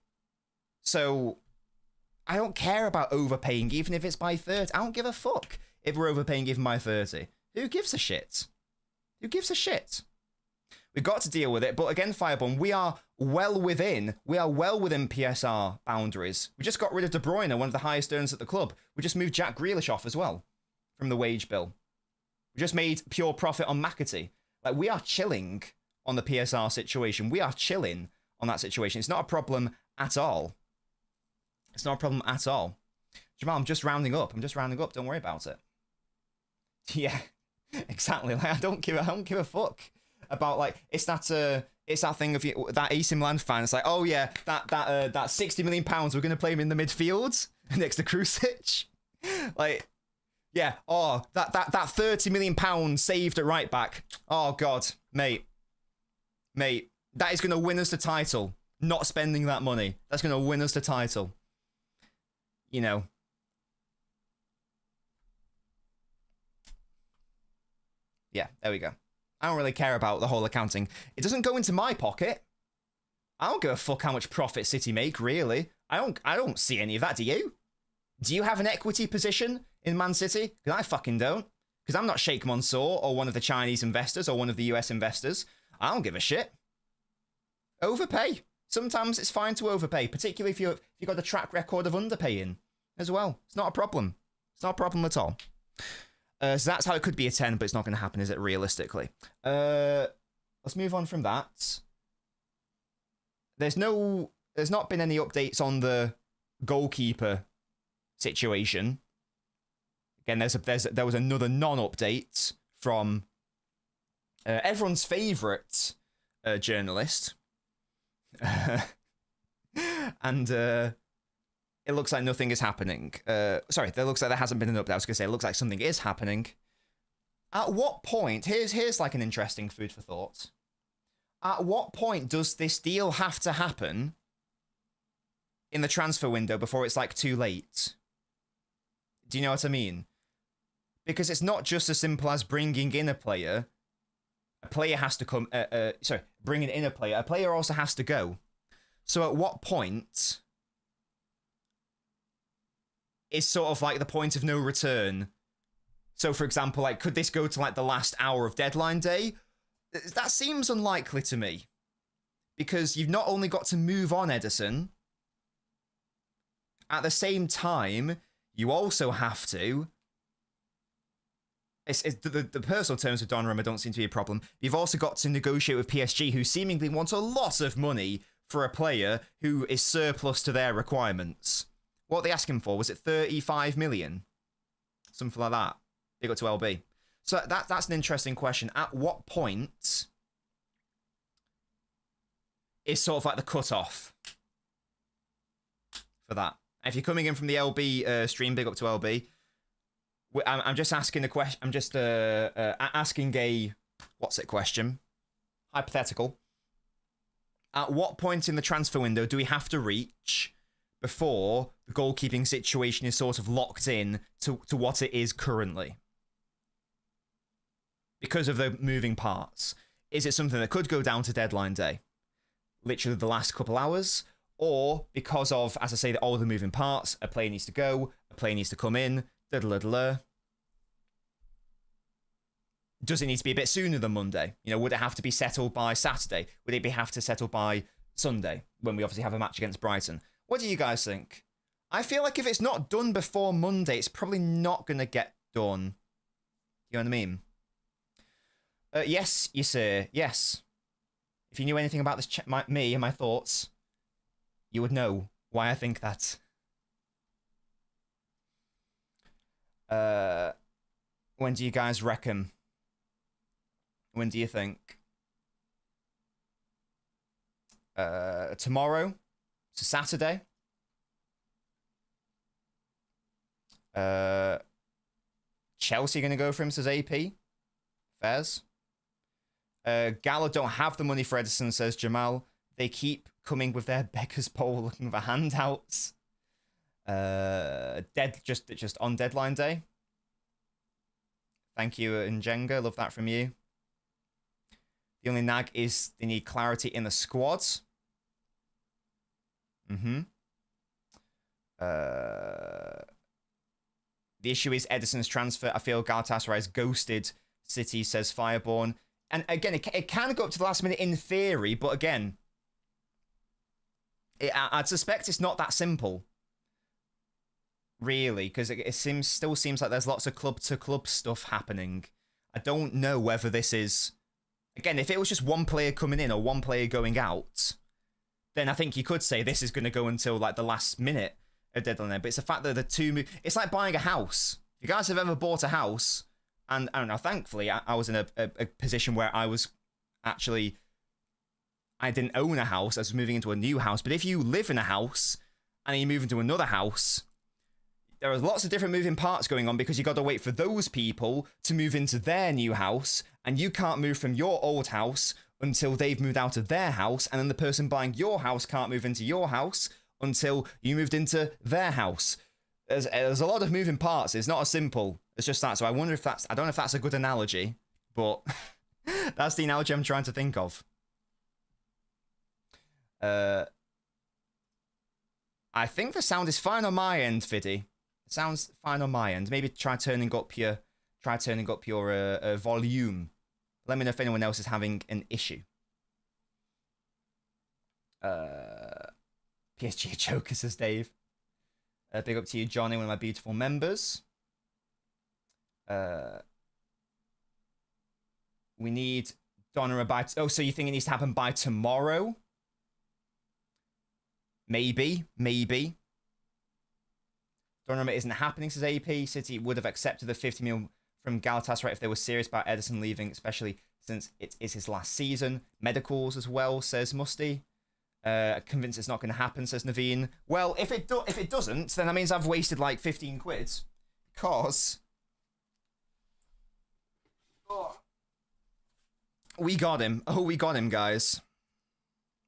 So I don't care about overpaying, even if it's by 30. I don't give a fuck if we're overpaying even by 30. Who gives a shit? Who gives a shit? We've got to deal with it. But again, Fireborn, we are well within PSR boundaries. We just got rid of De Bruyne, one of the highest earners at the club. We just moved Jack Grealish off as well from the wage bill. We just made pure profit on McAtee. Like, we are chilling on the PSR situation. We are chilling on that situation. It's not a problem at all. It's not a problem at all. Jamal, I'm just rounding up. Don't worry about it. Yeah, exactly. Like, I don't give a fuck about, like, it's that thing of that AC Milan fan. It's like, oh yeah, that 60 million pounds, we're gonna play him in the midfield next to Krusich. Like, yeah, oh, that 30 million pounds saved at right back. Oh god, mate, that is gonna win us the title. Not spending that money, that's gonna win us the title. You know. Yeah, there we go. I don't really care about the whole accounting. It doesn't go into my pocket. I don't give a fuck how much profit City make, really. I don't see any of that, do you? Do you have an equity position in Man City? Because I fucking don't. Because I'm not Sheikh Mansour or one of the Chinese investors or one of the US investors. I don't give a shit. Overpay. Sometimes it's fine to overpay, particularly if you've got a track record of underpaying as well. It's not a problem. It's not a problem at all. So that's how it could be a 10, but it's not going to happen, is it, realistically? Let's move on from that. There's not been any updates on the goalkeeper situation. Again, there was another non-update from everyone's favourite journalist. And it looks like nothing is happening. Sorry, it looks like there hasn't been an update. I was going to say, it looks like something is happening. At what point, here's like an interesting food for thought. At what point does this deal have to happen in the transfer window before it's like too late? Do you know what I mean? Because it's not just as simple as bringing in a player. A player has to come, bringing in a player also has to go. So at what point is sort of like the point of no return? So, for example, like, could this go to like the last hour of deadline day? That seems unlikely to me. Because you've not only got to move on Ederson, at the same time, you also have to... The personal terms of Donnarumma don't seem to be a problem. You've also got to negotiate with PSG, who seemingly want a lot of money for a player who is surplus to their requirements. What are they asking for? Was it 35 million? Something like that. They got to LB. So that's an interesting question. At what point is sort of like the cutoff for that? And if you're coming in from the LB stream, big up to LB. I'm just asking a question. I'm just asking a question? Hypothetical. At what point in the transfer window do we have to reach before the goalkeeping situation is sort of locked in to what it is currently? Because of the moving parts. Is it something that could go down to deadline day? Literally the last couple hours? Or because of, as I say, all the moving parts, a player needs to go, a player needs to come in, does it need to be a bit sooner than Monday? You know, would it have to be settled by Saturday? Would it have to settle by Sunday, when we obviously have a match against Brighton? What do you guys think? I feel like if it's not done before Monday, it's probably not going to get done. You know what I mean? Yes, you say. Yes. If you knew anything about this, me and my thoughts, you would know why I think that. When do you guys reckon? When do you think? Tomorrow? So Saturday? Chelsea going to go for him, says AP. Fairs. Gala don't have the money for Ederson, says Jamal. They keep coming with their beggars bowl looking for handouts. Just on deadline day. Thank you, Njenga. Love that from you. The only nag is they need clarity in the squad. The issue is Ederson's transfer. I feel Galatasaray's ghosted City, says Fireborn. And again, it can go up to the last minute in theory, but again, I'd suspect it's not that simple. Really, because it still seems like there's lots of club-to-club stuff happening. I don't know whether this is... Again, if it was just one player coming in or one player going out, then I think you could say this is going to go until like the last minute of deadline. But it's the fact that the two... It's like buying a house. If you guys have ever bought a house, and I don't know, thankfully, I was in a position where I was actually... I didn't own a house. I was moving into a new house. But if you live in a house and you move into another house... There are lots of different moving parts going on because you got to wait for those people to move into their new house, and you can't move from your old house until they've moved out of their house, and then the person buying your house can't move into your house until you moved into their house. There's a lot of moving parts. It's not as simple. It's just that. So I wonder if that's... I don't know if that's a good analogy, but that's the analogy I'm trying to think of. I think the sound is fine on my end, Fiddy. Sounds fine on my end. Maybe try turning up your volume. Let me know if anyone else is having an issue. PSG Joker, says Dave. Big up to you, Johnny, one of my beautiful members. We need Donnarumma by... Oh, so you think it needs to happen by tomorrow? Maybe. Donnarumma isn't happening, says AP. City would have accepted the 50 mil from Galatasaray if they were serious about Ederson leaving, especially since it is his last season. Medicals as well, says Musty. Convinced it's not going to happen, says Naveen. Well, if it doesn't, then that means I've wasted like 15 quid. Because... we got him. Oh, we got him, guys.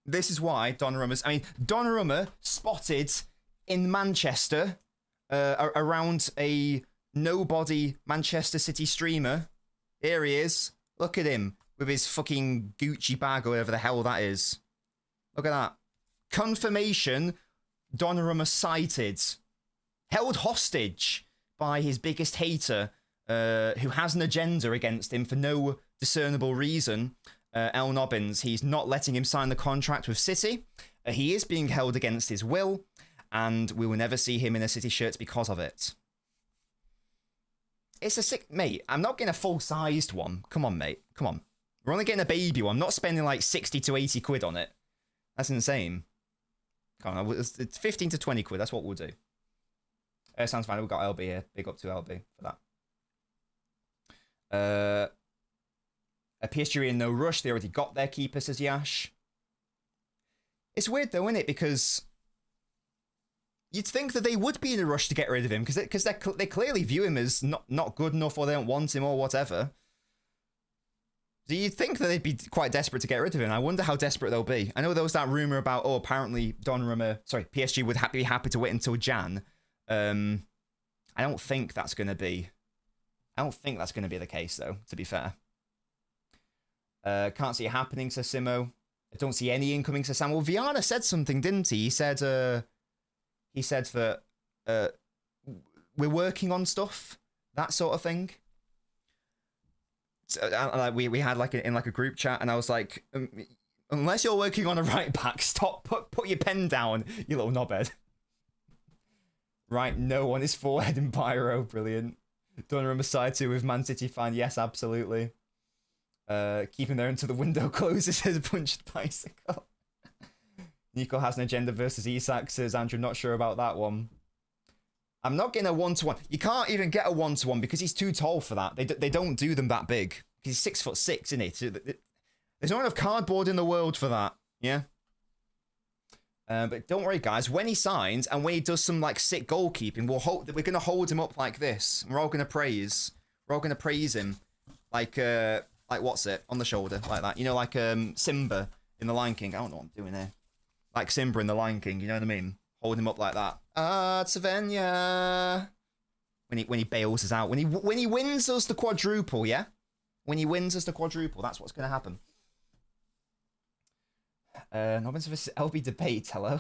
This is why Donnarumma's... I mean, Donnarumma spotted in Manchester... around a nobody Manchester City streamer. Here he is. Look at him with his fucking Gucci bag or whatever the hell that is. Look at that. Confirmation Donnarumma sighted. Held hostage by his biggest hater, who has an agenda against him for no discernible reason. LNobbins. He's not letting him sign the contract with City. He is being held against his will. And we will never see him in a City shirt because of it. It's a sick... Mate, I'm not getting a full-sized one. Come on, mate. Come on. We're only getting a baby one. I'm not spending like 60 to 80 quid on it. That's insane. Come on, it's 15 to 20 quid. That's what we'll do. Sounds fine. We've got LB here. Big up to LB for that. A PSG in no rush. They already got their keeper, says Yash. It's weird though, isn't it? Because... you'd think that they would be in a rush to get rid of him because they clearly view him as not good enough, or they don't want him, or whatever. So you'd think that they'd be quite desperate to get rid of him. I wonder how desperate they'll be. I know there was that rumor about, oh, apparently PSG would be happy to wait until Jan. I don't think that's going to be the case, though, to be fair. Can't see it happening, says Simo. I don't see any incoming, says Sam. Well, Viana said something, didn't he? He said that we're working on stuff, that sort of thing. So, we had like in like a group chat, and I was like, unless you're working on a right back, stop, put your pen down, you little knobhead. Right, no one is forehead in pyro, brilliant. Donnarumma side 2 with Man City fan, yes, absolutely. Keeping there until the window closes, says Punched Bicycle. Nico has an agenda versus Isak, says Andrew. Not sure about that one. I'm not getting a 1-to-1. You can't even get a 1-to-1 because he's too tall for that. They don't do them that big. He's 6'6", isn't he? So there's not enough cardboard in the world for that. Yeah. But don't worry, guys. When he signs and when he does some like sick goalkeeping, we're gonna hold him up like this. We're all gonna praise. We're all gonna praise him, like what's it on the shoulder like that? You know, like Simba in The Lion King. I don't know what I'm doing here. Like Simba in The Lion King. You know what I mean? Hold him up like that. Savenya. When he bails us out. When he wins us the quadruple. Yeah. When he wins us the quadruple, that's what's gonna happen. Nobbins vs LB debate, hello.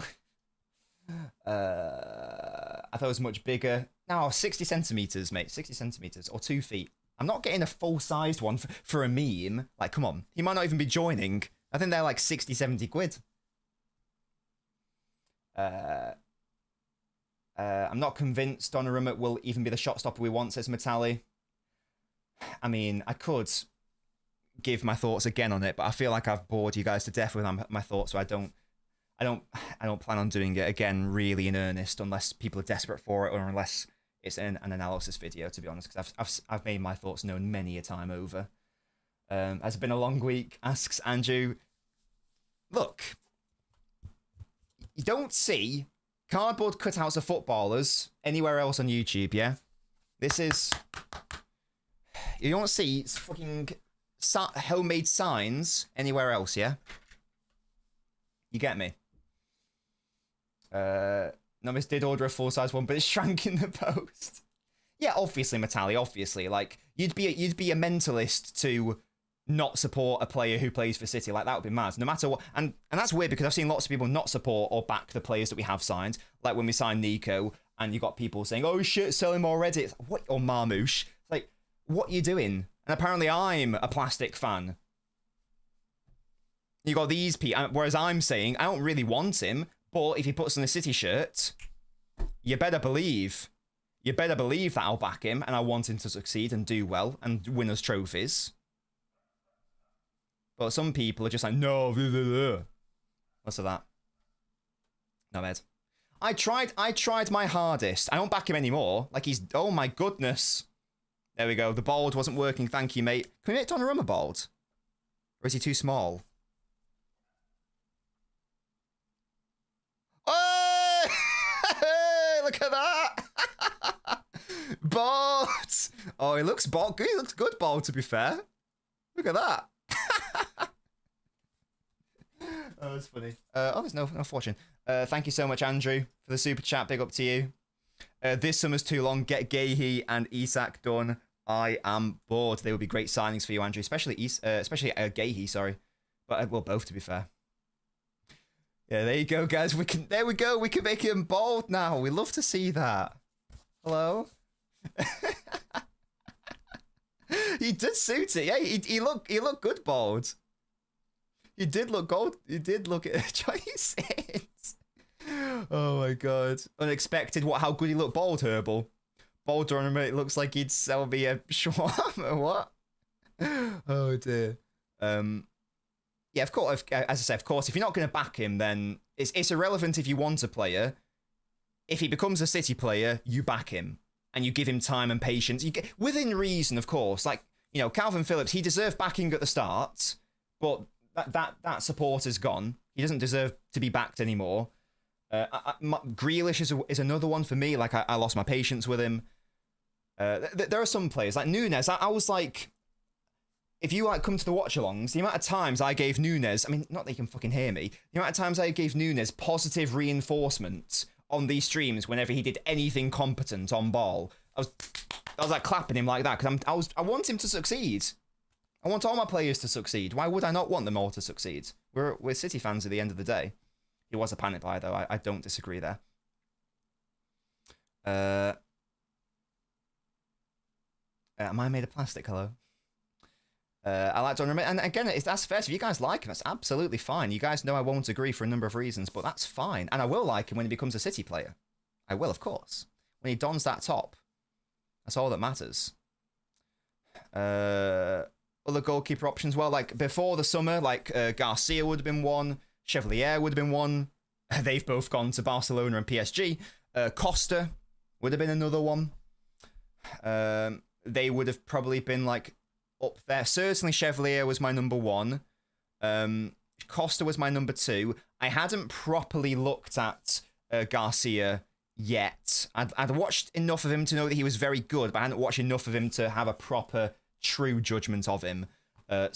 I thought it was much bigger. No, 60 centimeters, mate. 60 centimeters or 2 feet. I'm not getting a full-sized one for a meme. Like, come on. He might not even be joining. I think they're like 60, 70 quid. I'm not convinced Donnarumma will even be the shot stopper we want, says Matali. I mean, I could give my thoughts again on it, but I feel like I've bored you guys to death with my thoughts, so I don't plan on doing it again really in earnest unless people are desperate for it or unless it's an analysis video, to be honest, because I've made my thoughts known many a time over. Has it been a long week? Asks Andrew. Look, you don't see cardboard cutouts of footballers anywhere else on YouTube, yeah? This is... You don't see fucking homemade signs anywhere else, yeah? You get me? Nobbins did order a full-size one, but it shrank in the post. Yeah, obviously, Matali, obviously. Like, you'd be a mentalist to not support a player who plays for City. Like, that would be mad. No matter what. And that's weird because I've seen lots of people not support or back the players that we have signed. Like when we signed Nico, and you got people saying, oh shit, sell him already. It's like, what? Or Marmouche. It's like, what are you doing? And apparently I'm a plastic fan. You got these people, whereas I'm saying, I don't really want him, but if he puts on a City shirt, you better believe that I'll back him and I want him to succeed and do well and win us trophies. But some people are just like, no, blah, blah, blah. What's of that? No, Ed. I tried my hardest. I don't back him anymore. Like he's, oh my goodness. There we go. The bald wasn't working. Thank you, mate. Can we make Donnarumma bald? Or is he too small? Oh! Look at that! Bald! Oh, he looks bald. He looks good bald, to be fair. Look at that. Oh, that's funny. Oh, there's no fortune. Thank you so much, Andrew, for the super chat. Big up to you. This summer's too long. Get Gahey and Isak done. I am bored. They would be great signings for you, Andrew. Especially Gahey, sorry. But well, both, to be fair. Yeah, there you go, guys. There we go. We can make him bald now. We love to see that. Hello. He did suit it. Yeah, he looked good bald. He did look gold. He did look at choices. Oh my god. Unexpected. How good he looked bald, Herbal. Bald Donnarumma, it looks like he'd sell me a shawarma. What? Oh dear. Yeah, of course. As I said, of course, if you're not going to back him, then it's irrelevant if you want a player. If he becomes a City player, you back him and you give him time and patience. You get within reason, of course. Like, you know, Calvin Phillips, he deserved backing at the start, but that support is gone. He doesn't deserve to be backed anymore. Grealish is another one for me. Like, I lost my patience with him. There are some players like Nunes. I was like, if you like come to the watch-alongs, the amount of times I gave Nunes, I mean, not that you can fucking hear me, the amount of times I gave Nunes positive reinforcement on these streams whenever he did anything competent on ball, I was like clapping him like that because I want him to succeed. I want all my players to succeed. Why would I not want them all to succeed? We're City fans at the end of the day. He was a panic buy though. I don't disagree there. Am I made of plastic? Hello. I like Donnarumma, and again, that's fair. If you guys like him, that's absolutely fine. You guys know I won't agree for a number of reasons, but that's fine. And I will like him when he becomes a City player. I will, of course. When he dons that top. That's all that matters. Other goalkeeper options, well, like before the summer, like Garcia would have been one. Chevalier would have been one. They've both gone to Barcelona and PSG. Costa would have been another one. They would have probably been like up there. Certainly Chevalier was my number one. Costa was my number two. I hadn't properly looked at Garcia yet. I'd watched enough of him to know that he was very good, but I hadn't watched enough of him to have a proper, true judgment of him. But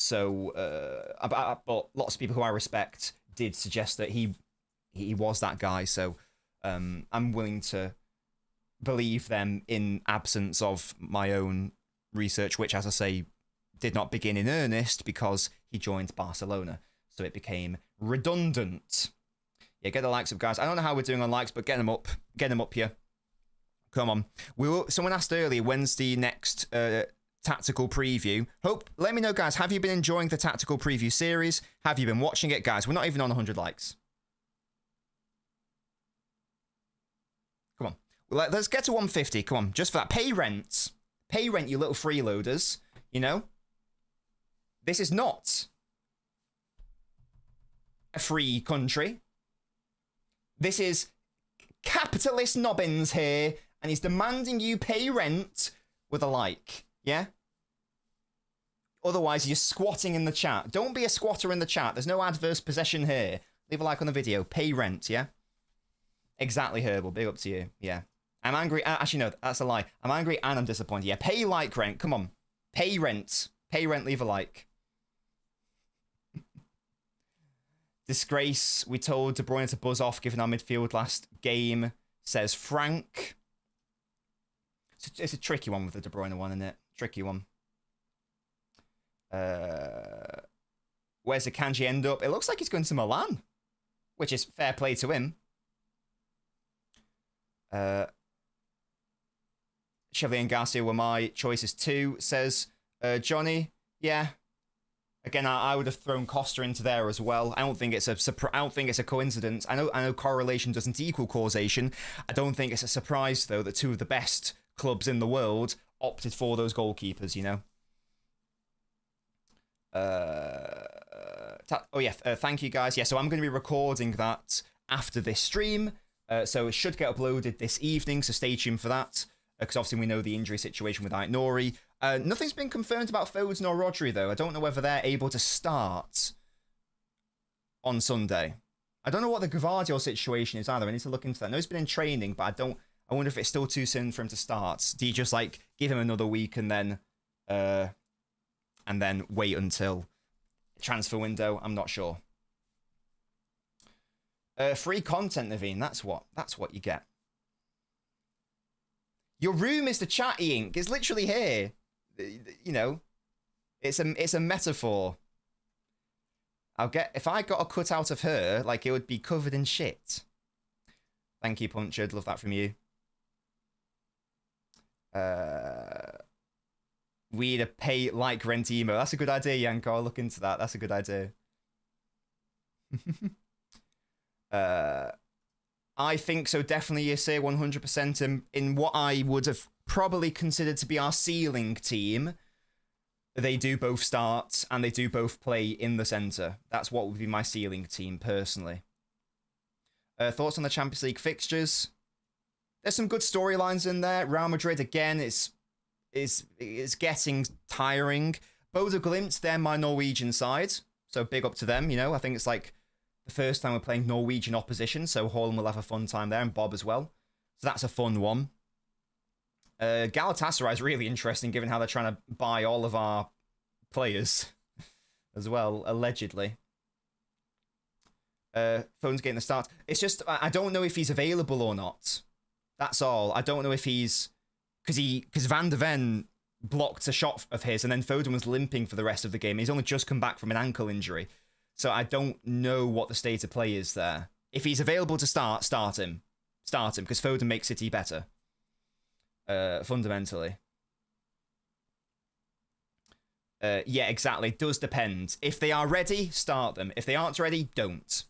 lots of people who I respect did suggest that he was that guy. So I'm willing to believe them in absence of my own research, which, as I say, did not begin in earnest because he joined Barcelona. So it became redundant. Yeah, get the likes up, guys. I don't know how we're doing on likes, but get them up. Get them up here. Come on. Someone asked earlier, when's the next tactical preview. Let me know, guys, have you been enjoying the tactical preview series? Have you been watching it? Guys, we're not even on 100 likes. Come on. Let's get to 150. Come on, just for that. Pay rent. Pay rent, you little freeloaders. You know? This is not a free country. This is capitalist Nobbins here, and he's demanding you pay rent with a like, yeah? Otherwise, you're squatting in the chat. Don't be a squatter in the chat. There's no adverse possession here. Leave a like on the video. Pay rent, yeah? Exactly, Herbal. Big up to you, yeah. I'm angry. Actually, no, that's a lie. I'm angry and I'm disappointed. Yeah, pay like rent. Come on. Pay rent. Pay rent, leave a like. Disgrace. We told De Bruyne to buzz off given our midfield last game, says Frank. It's a tricky one with the De Bruyne one, isn't it? Tricky one. Where's Akanji end up? It looks like he's going to Milan, which is fair play to him. Chevalier and Garcia were my choices too, says Johnny. Yeah. Again, I would have thrown Costa into there as well. I don't think it's a coincidence. I know correlation doesn't equal causation. I don't think it's a surprise though that two of the best clubs in the world opted for those goalkeepers, you know. Thank you guys. Yeah, so I'm going to be recording that after this stream. So it should get uploaded this evening, so stay tuned for that. Because obviously we know the injury situation with Aït-Nouri. Nothing's been confirmed about Foden or Rodri, though. I don't know whether they're able to start on Sunday. I don't know what the Gvardiol situation is either. I need to look into that. I know he's been in training, but I wonder if it's still too soon for him to start. Do you just, like, give him another week and then wait until transfer window? I'm not sure. Free content, Naveen. That's what you get. Your room is the chat, E-Ink. It's literally here. You know, it's a metaphor. If I got a cutout of her, like, it would be covered in shit. Thank you, Punchard. Love that from you. We need a pay like rent emo. That's a good idea, Yanko. I'll look into that. That's a good idea. I think so, definitely, you say 100% in what I would have probably considered to be our ceiling team. They do both start and they do both play in the centre. That's what would be my ceiling team, personally. Thoughts on the Champions League fixtures? There's some good storylines in there. Real Madrid, again, is getting tiring. Bodo Glimt, they're my Norwegian side, so big up to them, you know. I think it's like the first time we're playing Norwegian opposition, so Haaland will have a fun time there, and Bob as well. So that's a fun one. Galatasaray is really interesting, given how they're trying to buy all of our players as well, allegedly. Phone's getting the start. It's just, I don't know if he's available or not. That's all. I don't know if he's... Because Van der Ven blocked a shot of his, and then Foden was limping for the rest of the game. He's only just come back from an ankle injury. So I don't know what the state of play is there. If he's available to start him. Start him, because Foden makes City better. Fundamentally. Yeah, exactly. It does depend. If they are ready, start them. If they aren't ready, don't.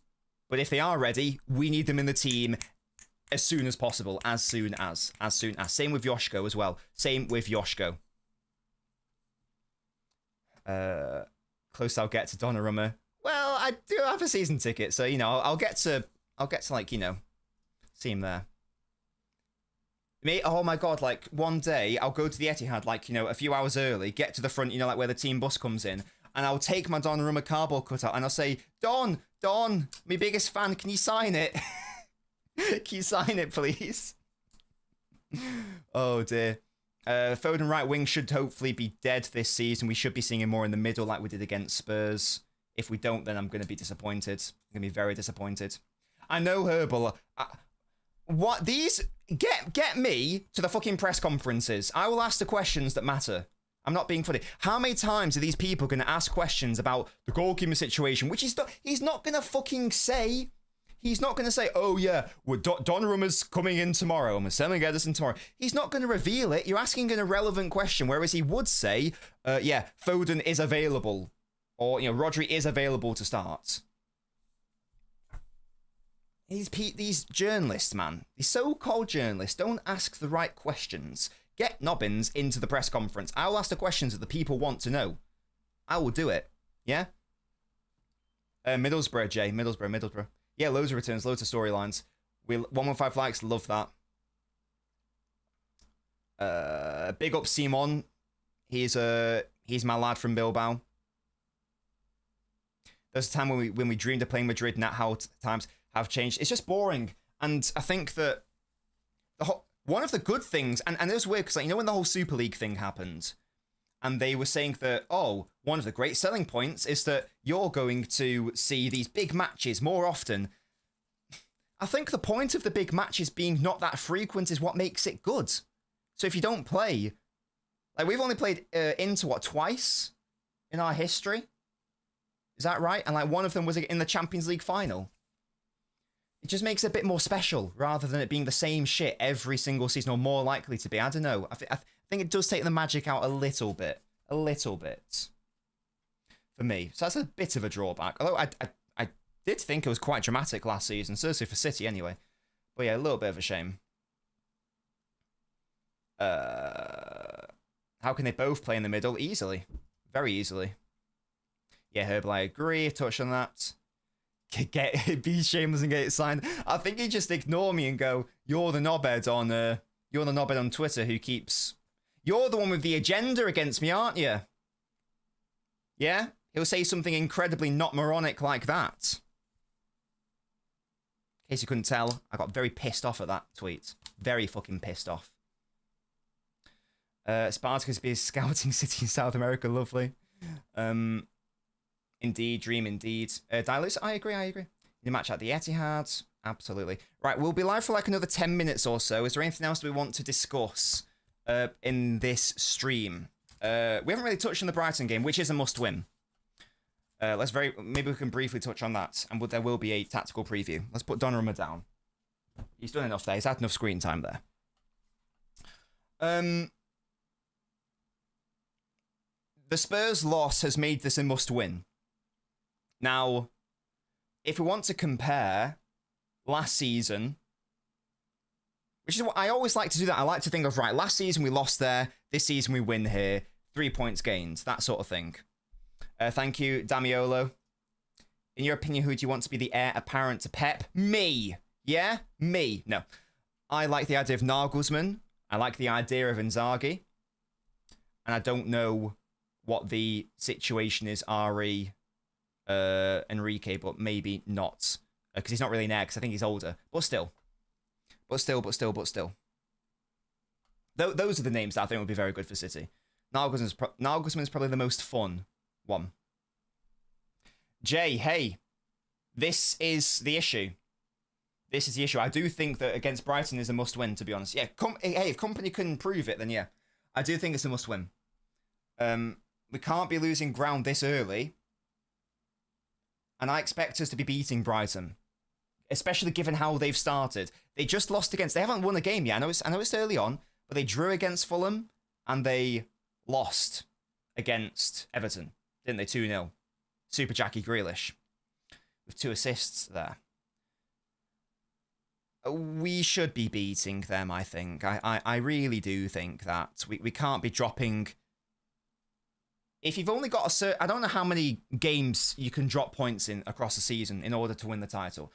But if they are ready, we need them in the team as soon as possible. As soon as. Same with Yoshko as well. Same with Yoshko. Close I'll get to Donnarumma. Well, I do have a season ticket, so, you know, I'll get to like, you know, see him there. Me, oh my god, like, one day I'll go to the Etihad, like, you know, a few hours early, get to the front, you know, like where the team bus comes in, and I'll take my Donnarumma cardboard cutout and I'll say, Don, my biggest fan, can you sign it? Can you sign it, please? Oh dear. Foden right wing should hopefully be dead this season. We should be seeing him more in the middle like we did against Spurs. If we don't, then I'm going to be disappointed. I'm going to be very disappointed. I know, Herbal. What these... Get me to the fucking press conferences. I will ask the questions that matter. I'm not being funny. How many times are these people going to ask questions about the goalkeeper situation, which he's not going to fucking say? He's not going to say, oh yeah, well, Donnarumma's coming in tomorrow and we're selling Edison tomorrow. He's not going to reveal it. You're asking an irrelevant question, whereas he would say, yeah, Foden is available. Or, Rodri is available to start. These journalists, man, these so-called journalists don't ask the right questions. Get Nobbins into the press conference. I'll ask the questions that the people want to know. I will do it. Yeah? Middlesbrough, Jay. Middlesbrough. Yeah, loads of returns, loads of storylines. 115 likes, love that. Big up Simon. He's my lad from Bilbao. There's a time when we dreamed of playing Madrid, and how times have changed. It's just boring. And I think that one of the good things, and it was weird because, when the whole Super League thing happened, and they were saying that, one of the great selling points is that you're going to see these big matches more often. I think the point of the big matches being not that frequent is what makes it good. So if you don't play, we've only played Inter, twice in our history? Is that right? And one of them was in the Champions League final. It just makes it a bit more special rather than it being the same shit every single season, or more likely to be. I don't know. I think it does take the magic out a little bit. A little bit. For me. So that's a bit of a drawback. Although I did think it was quite dramatic last season. Certainly for City anyway. But yeah, a little bit of a shame. How can they both play in the middle? Easily. Very easily. Yeah, Herbal, I agree. Touch on that. Be shameless and get it signed. I think he just ignore me and go, you're the knobhead on Twitter who keeps... You're the one with the agenda against me, aren't you? Yeah? He'll say something incredibly not moronic like that. In case you couldn't tell, I got very pissed off at that tweet. Very fucking pissed off. Spartacus be scouting City in South America, lovely. Indeed, dream indeed. Dilus, I agree. The match at the Etihad, absolutely. Right, we'll be live for another 10 minutes or so. Is there anything else that we want to discuss in this stream? We haven't really touched on the Brighton game, which is a must-win. Maybe we can briefly touch on that, and there will be a tactical preview. Let's put Donnarumma down. He's done enough there. He's had enough screen time there. The Spurs loss has made this a must-win. Now, if we want to compare last season, which is what I always like to do, that I like to think of, right, last season we lost there, this season we win here, 3 points gained, that sort of thing. Thank you, Damiolo. In your opinion, who do you want to be the heir apparent to Pep? Me. Yeah? Me. No. I like the idea of Nagelsmann. I like the idea of Inzaghi. And I don't know what the situation is, Enrique, but maybe not. Because he's not really an heir, because I think he's older. But still. Those are the names that I think would be very good for City. Nagelsmann's probably the most fun one. Jay, hey. This is the issue. I do think that against Brighton is a must-win, to be honest. Yeah, hey, if Company can prove it, then yeah. I do think it's a must-win. We can't be losing ground this early. And I expect us to be beating Brighton. Especially given how they've started. They just lost against... They haven't won a game yet. I know it's early on. But they drew against Fulham. And they lost against Everton. Didn't they? 2-0. Super Jackie Grealish. With 2 assists there. We should be beating them, I think. I really do think that. We can't be dropping... If you've only got a certain... I don't know how many games you can drop points in across the season in order to win the title.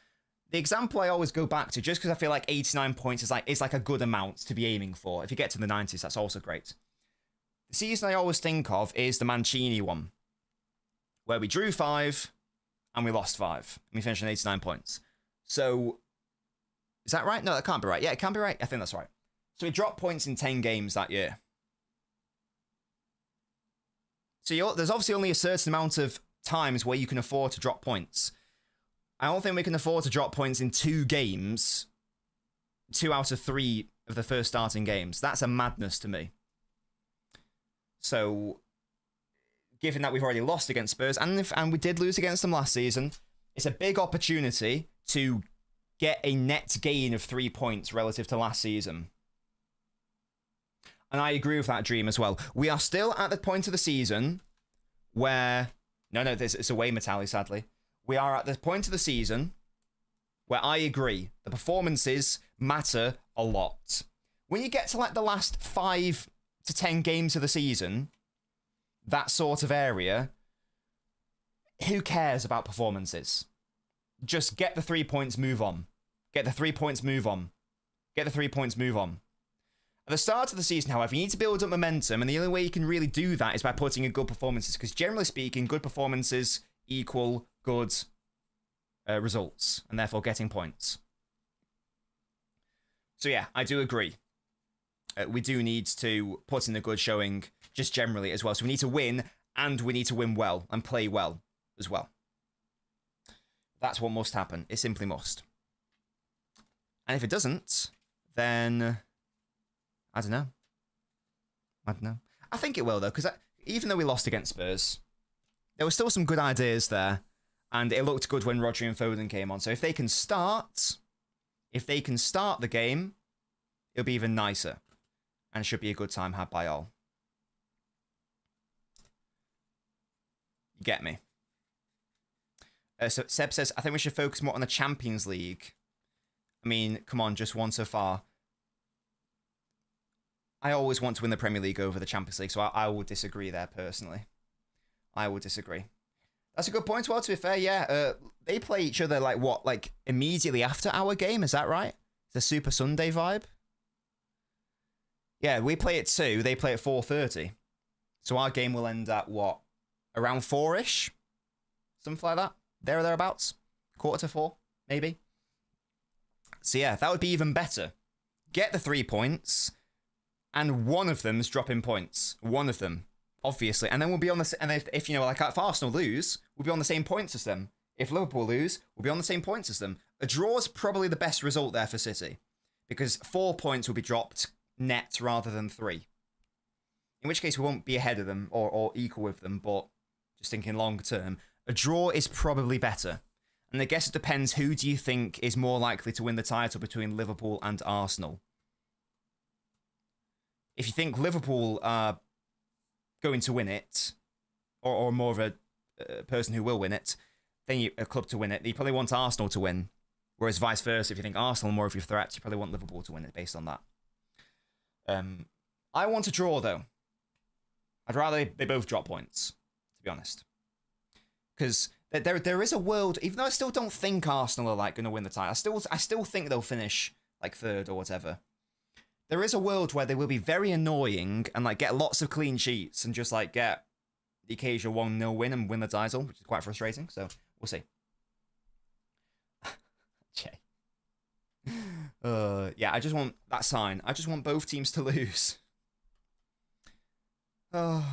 The example I always go back to, just because I feel like 89 points is like a good amount to be aiming for. If you get to the 90s, that's also great. The season I always think of is the Mancini one, where we drew 5 and we lost 5. And we finished on 89 points. So, is that right? No, that can't be right. Yeah, it can be right. I think that's right. So we dropped points in 10 games that year. So there's obviously only a certain amount of times where you can afford to drop points. I don't think we can afford to drop points in 2 games, 2 out of 3 of the first starting games. That's a madness to me. So, given that we've already lost against Spurs, and we did lose against them last season, it's a big opportunity to get a net gain of 3 points relative to last season. And I agree with that dream as well. We are still at the point of the season where... No, it's away, Metalli, sadly. We are at the point of the season where I agree. The performances matter a lot. When you get to like the last 5 to 10 games of the season, that sort of area, who cares about performances? Just get the 3 points, move on. Get the 3 points, move on. Get the 3 points, move on. At the start of the season, however, you need to build up momentum, and the only way you can really do that is by putting in good performances, because generally speaking, good performances equal good results, and therefore getting points. So yeah, I do agree. We do need to put in a good showing, just generally as well. So we need to win, and we need to win well, and play well as well. That's what must happen. It simply must. And if it doesn't, then... I don't know. I think it will, though, because even though we lost against Spurs, there were still some good ideas there, and it looked good when Rodri and Foden came on. So if they can start the game, it'll be even nicer, and it should be a good time had by all. You get me? So Seb says, I think we should focus more on the Champions League. I mean, come on, just one so far. I always want to win the Premier League over the Champions League, so I would disagree there, personally. I would disagree. That's a good point, well, to be fair, yeah. They play each other, like, immediately after our game, is that right? It's a Super Sunday vibe? Yeah, we play at 2, they play at 4:30. So our game will end at, what? Around 4-ish? Something like that? There or thereabouts? 3:45, maybe? So yeah, that would be even better. Get the 3 points... And one of them's dropping points. One of them, obviously. And then we'll be on the... And if you know, like, if Arsenal lose, we'll be on the same points as them. If Liverpool lose, we'll be on the same points as them. A draw's probably the best result there for City. Because 4 points will be dropped net rather than 3. In which case, we won't be ahead of them or equal with them. But just thinking long term, a draw is probably better. And I guess it depends, who do you think is more likely to win the title between Liverpool and Arsenal? If you think Liverpool are going to win it, or more of a person who will win it, then a club to win it, you probably want Arsenal to win. Whereas vice versa, if you think Arsenal are more of your threat, you probably want Liverpool to win it based on that. I want a draw, though. I'd rather they both drop points, to be honest. Because there is a world, even though I still don't think Arsenal are like going to win the title, I still think they'll finish like 3rd or whatever. There is a world where they will be very annoying and like get lots of clean sheets and just like get the occasional 1-0 win and win the title, which is quite frustrating. So we'll see. Jay. Yeah, I just want that sign. I just want both teams to lose. I'd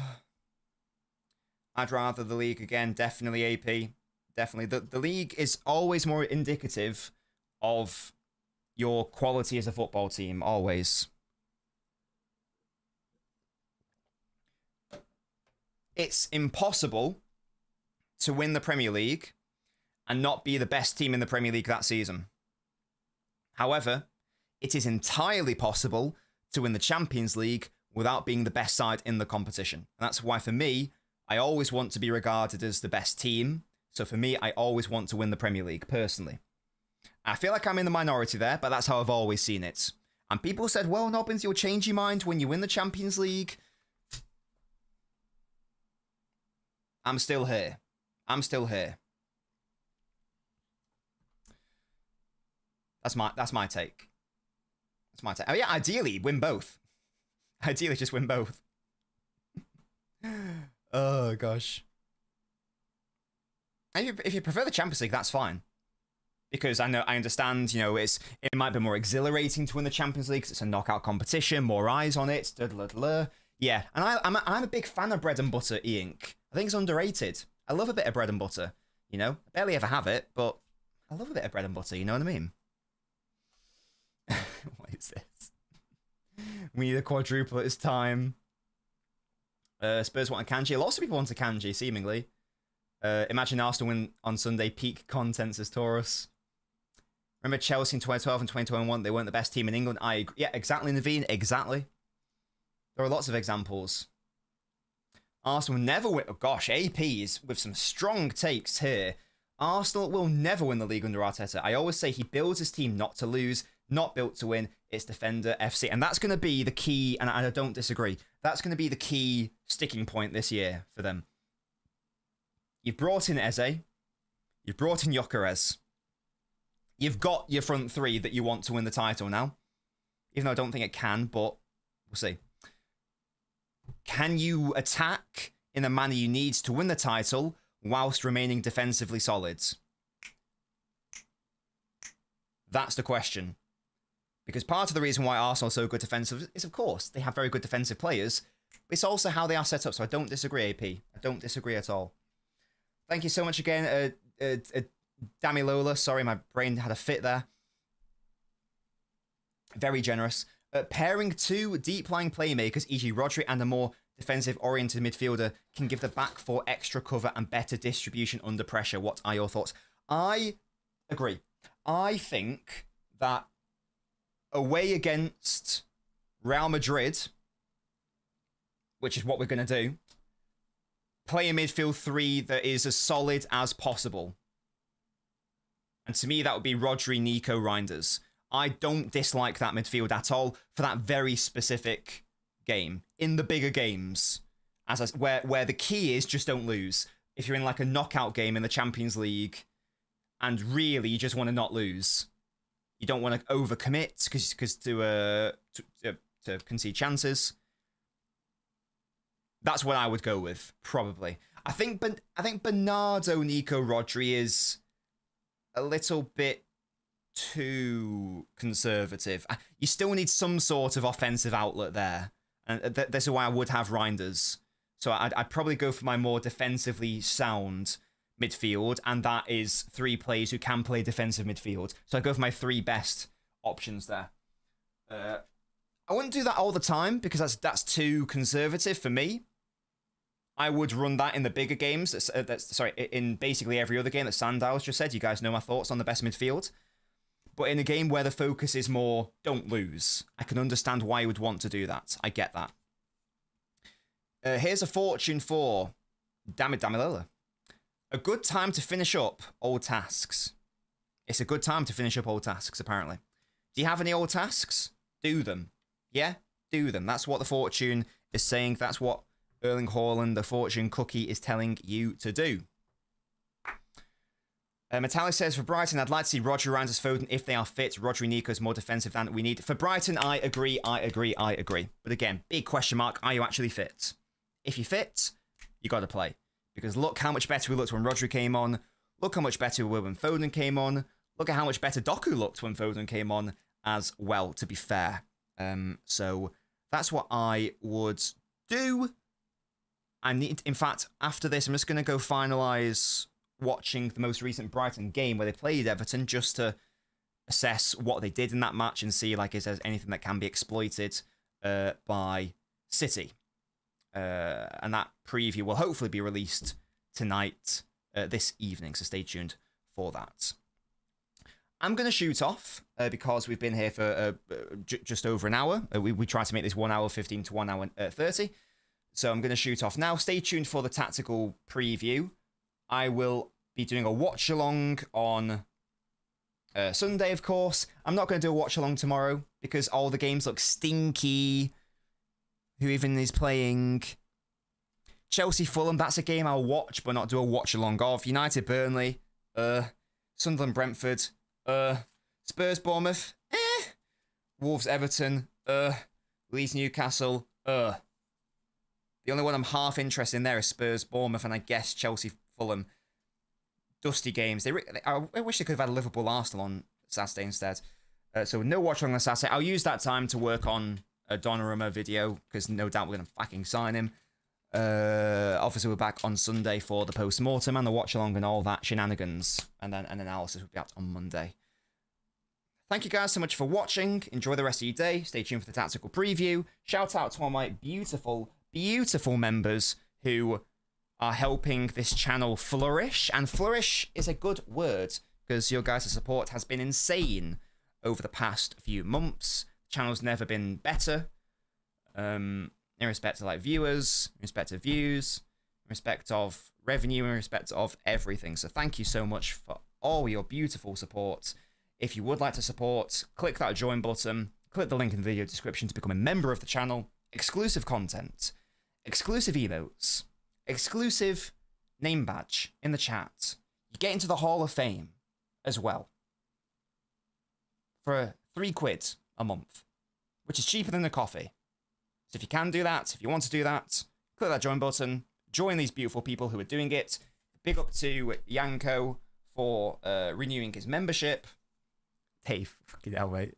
rather the league again. Definitely AP. Definitely. The league is always more indicative of your quality as a football team, always. It's impossible to win the Premier League and not be the best team in the Premier League that season. However, it is entirely possible to win the Champions League without being the best side in the competition. And that's why, for me, I always want to be regarded as the best team. So for me, I always want to win the Premier League, personally. I feel like I'm in the minority there, but that's how I've always seen it. And people said, well, Nobbins, you'll change your mind when you win the Champions League. I'm still here. I'm still here. That's my take. That's my take. Oh yeah, ideally, win both. Ideally, just win both. Oh, gosh. If you prefer the Champions League, that's fine. Because I understand, it might be more exhilarating to win the Champions League because it's a knockout competition, more eyes on it. Yeah, and I'm a big fan of bread and butter e-ink. I think it's underrated. I love a bit of bread and butter. I barely ever have it, but I love a bit of bread and butter. You know what I mean? What is this? We need a quadruple at this time. Spurs want a Kanji. Lots of people want a Kanji, seemingly. Imagine Arsenal win on Sunday. Peak content, says Taurus. Remember Chelsea in 2012 and 2021? They weren't the best team in England. I agree. Yeah, exactly, Naveen. Exactly. There are lots of examples. Arsenal never win. Oh gosh, APs with some strong takes here. Arsenal will never win the league under Arteta. I always say he builds his team not to lose, not built to win. It's Defender FC. And that's going to be the key, and I don't disagree. That's going to be the key sticking point this year for them. You've brought in Eze. You've brought in Gyökeres. You've got your front three that you want to win the title now. Even though I don't think it can, but we'll see. Can you attack in the manner you need to win the title whilst remaining defensively solid? That's the question. Because part of the reason why Arsenal are so good defensive is, of course, they have very good defensive players. But it's also how they are set up, so I don't disagree, AP. I don't disagree at all. Thank you so much again, Dami Lola. Sorry, my brain had a fit there. Very generous. Pairing two deep-lying playmakers, e.g. Rodri, and a more defensive-oriented midfielder can give the back four extra cover and better distribution under pressure. What are your thoughts? I agree. I think that away against Real Madrid, which is what we're going to do, play a midfield three that is as solid as possible. And to me, that would be Rodri, Nico, Reinders. I don't dislike that midfield at all for that very specific game. In the bigger games, where the key is just don't lose. If you're in like a knockout game in the Champions League, and really you just want to not lose, you don't want to overcommit because to concede chances. That's what I would go with, probably. I think Bernardo, Nico, Rodri is a little bit too conservative. You still need some sort of offensive outlet there. And this is why I would have Reinders. So I'd probably go for my more defensively sound midfield, and that is three players who can play defensive midfield. So I'd go for my three best options there. I wouldn't do that all the time because that's too conservative for me. I would run that in the bigger games. In basically every other game that Sandow's just said. You guys know my thoughts on the best midfield. But in a game where the focus is more, don't lose, I can understand why you would want to do that. I get that. Here's a fortune for Damilola. A good time to finish up old tasks. It's a good time to finish up old tasks, apparently. Do you have any old tasks? Do them. Yeah? Do them. That's what the fortune is saying. That's what Erling Haaland, the fortune cookie, is telling you to do. Metallic says, for Brighton, I'd like to see Rodri, Reinders, Foden if they are fit. Rodri, Nico is more defensive than we need. For Brighton, I agree. But again, big question mark, are you actually fit? If you're fit, you got to play. Because look how much better we looked when Rodri came on. Look how much better we were when Foden came on. Look at how much better Doku looked when Foden came on as well, to be fair. So that's what I would do. In fact, after this, I'm just going to go finalise watching the most recent Brighton game where they played Everton just to assess what they did in that match and see like if there's anything that can be exploited by City. And that preview will hopefully be released tonight, this evening, so stay tuned for that. I'm going to shoot off because we've been here for just over an hour. We try to make this 1 hour 15 to 1 hour 30. So I'm going to shoot off now. Stay tuned for the tactical preview. I will be doing a watch-along on Sunday, of course. I'm not going to do a watch-along tomorrow because all the games look stinky. Who even is playing? Chelsea-Fulham, that's a game I'll watch but not do a watch-along of. United-Burnley, Sunderland-Brentford, Spurs-Bournemouth, Wolves-Everton, Leeds-Newcastle, The only one I'm half interested in there is Spurs-Bournemouth, and I guess Chelsea-Fulham. Dusty games. I wish they could have had a Liverpool-Arsenal on Saturday instead. So no watch along on Saturday. I'll use that time to work on a Donnarumma video, because no doubt we're going to fucking sign him. Obviously, we're back on Sunday for the post-mortem and the watch-along and all that shenanigans. And then an analysis will be out on Monday. Thank you guys so much for watching. Enjoy the rest of your day. Stay tuned for the tactical preview. Shout out to all my beautiful members who are helping this channel flourish. And flourish is a good word, because your guys' support has been insane over the past few months. The channel's never been better, in respect to like viewers, in respect of views, in respect of revenue, in respect of everything. So thank you so much for all your beautiful support. If you would like to support, click that join button, click the link in the video description to become a member of the channel. Exclusive content, exclusive emotes, exclusive name badge in the chat. You get into the Hall of Fame as well for £3 a month, which is cheaper than a coffee. So if you can do that, if you want to do that, click that join button, join these beautiful people who are doing it. Big up to Yanko for renewing his membership. Dave, fucking hell, mate.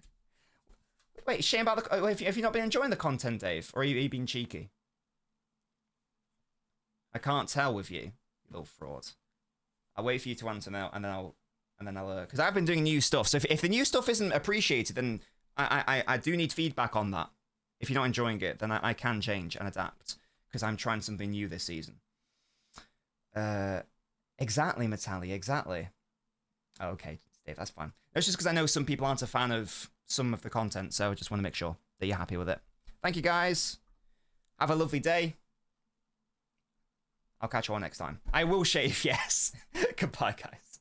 Wait, shame about the... Have you not been enjoying the content, Dave? Or have you been cheeky? I can't tell with you, you little fraud. I'll wait for you to answer now, and then I'll... Because I've been doing new stuff, so if the new stuff isn't appreciated, then I do need feedback on that. If you're not enjoying it, then I can change and adapt, because I'm trying something new this season. Exactly, Metali, exactly. Oh, okay, Dave, that's fine. It's just because I know some people aren't a fan of some of the content, so I just want to make sure that you're happy with it. Thank you, guys. Have a lovely day. I'll catch you all next time. I will shave, yes. Goodbye, guys.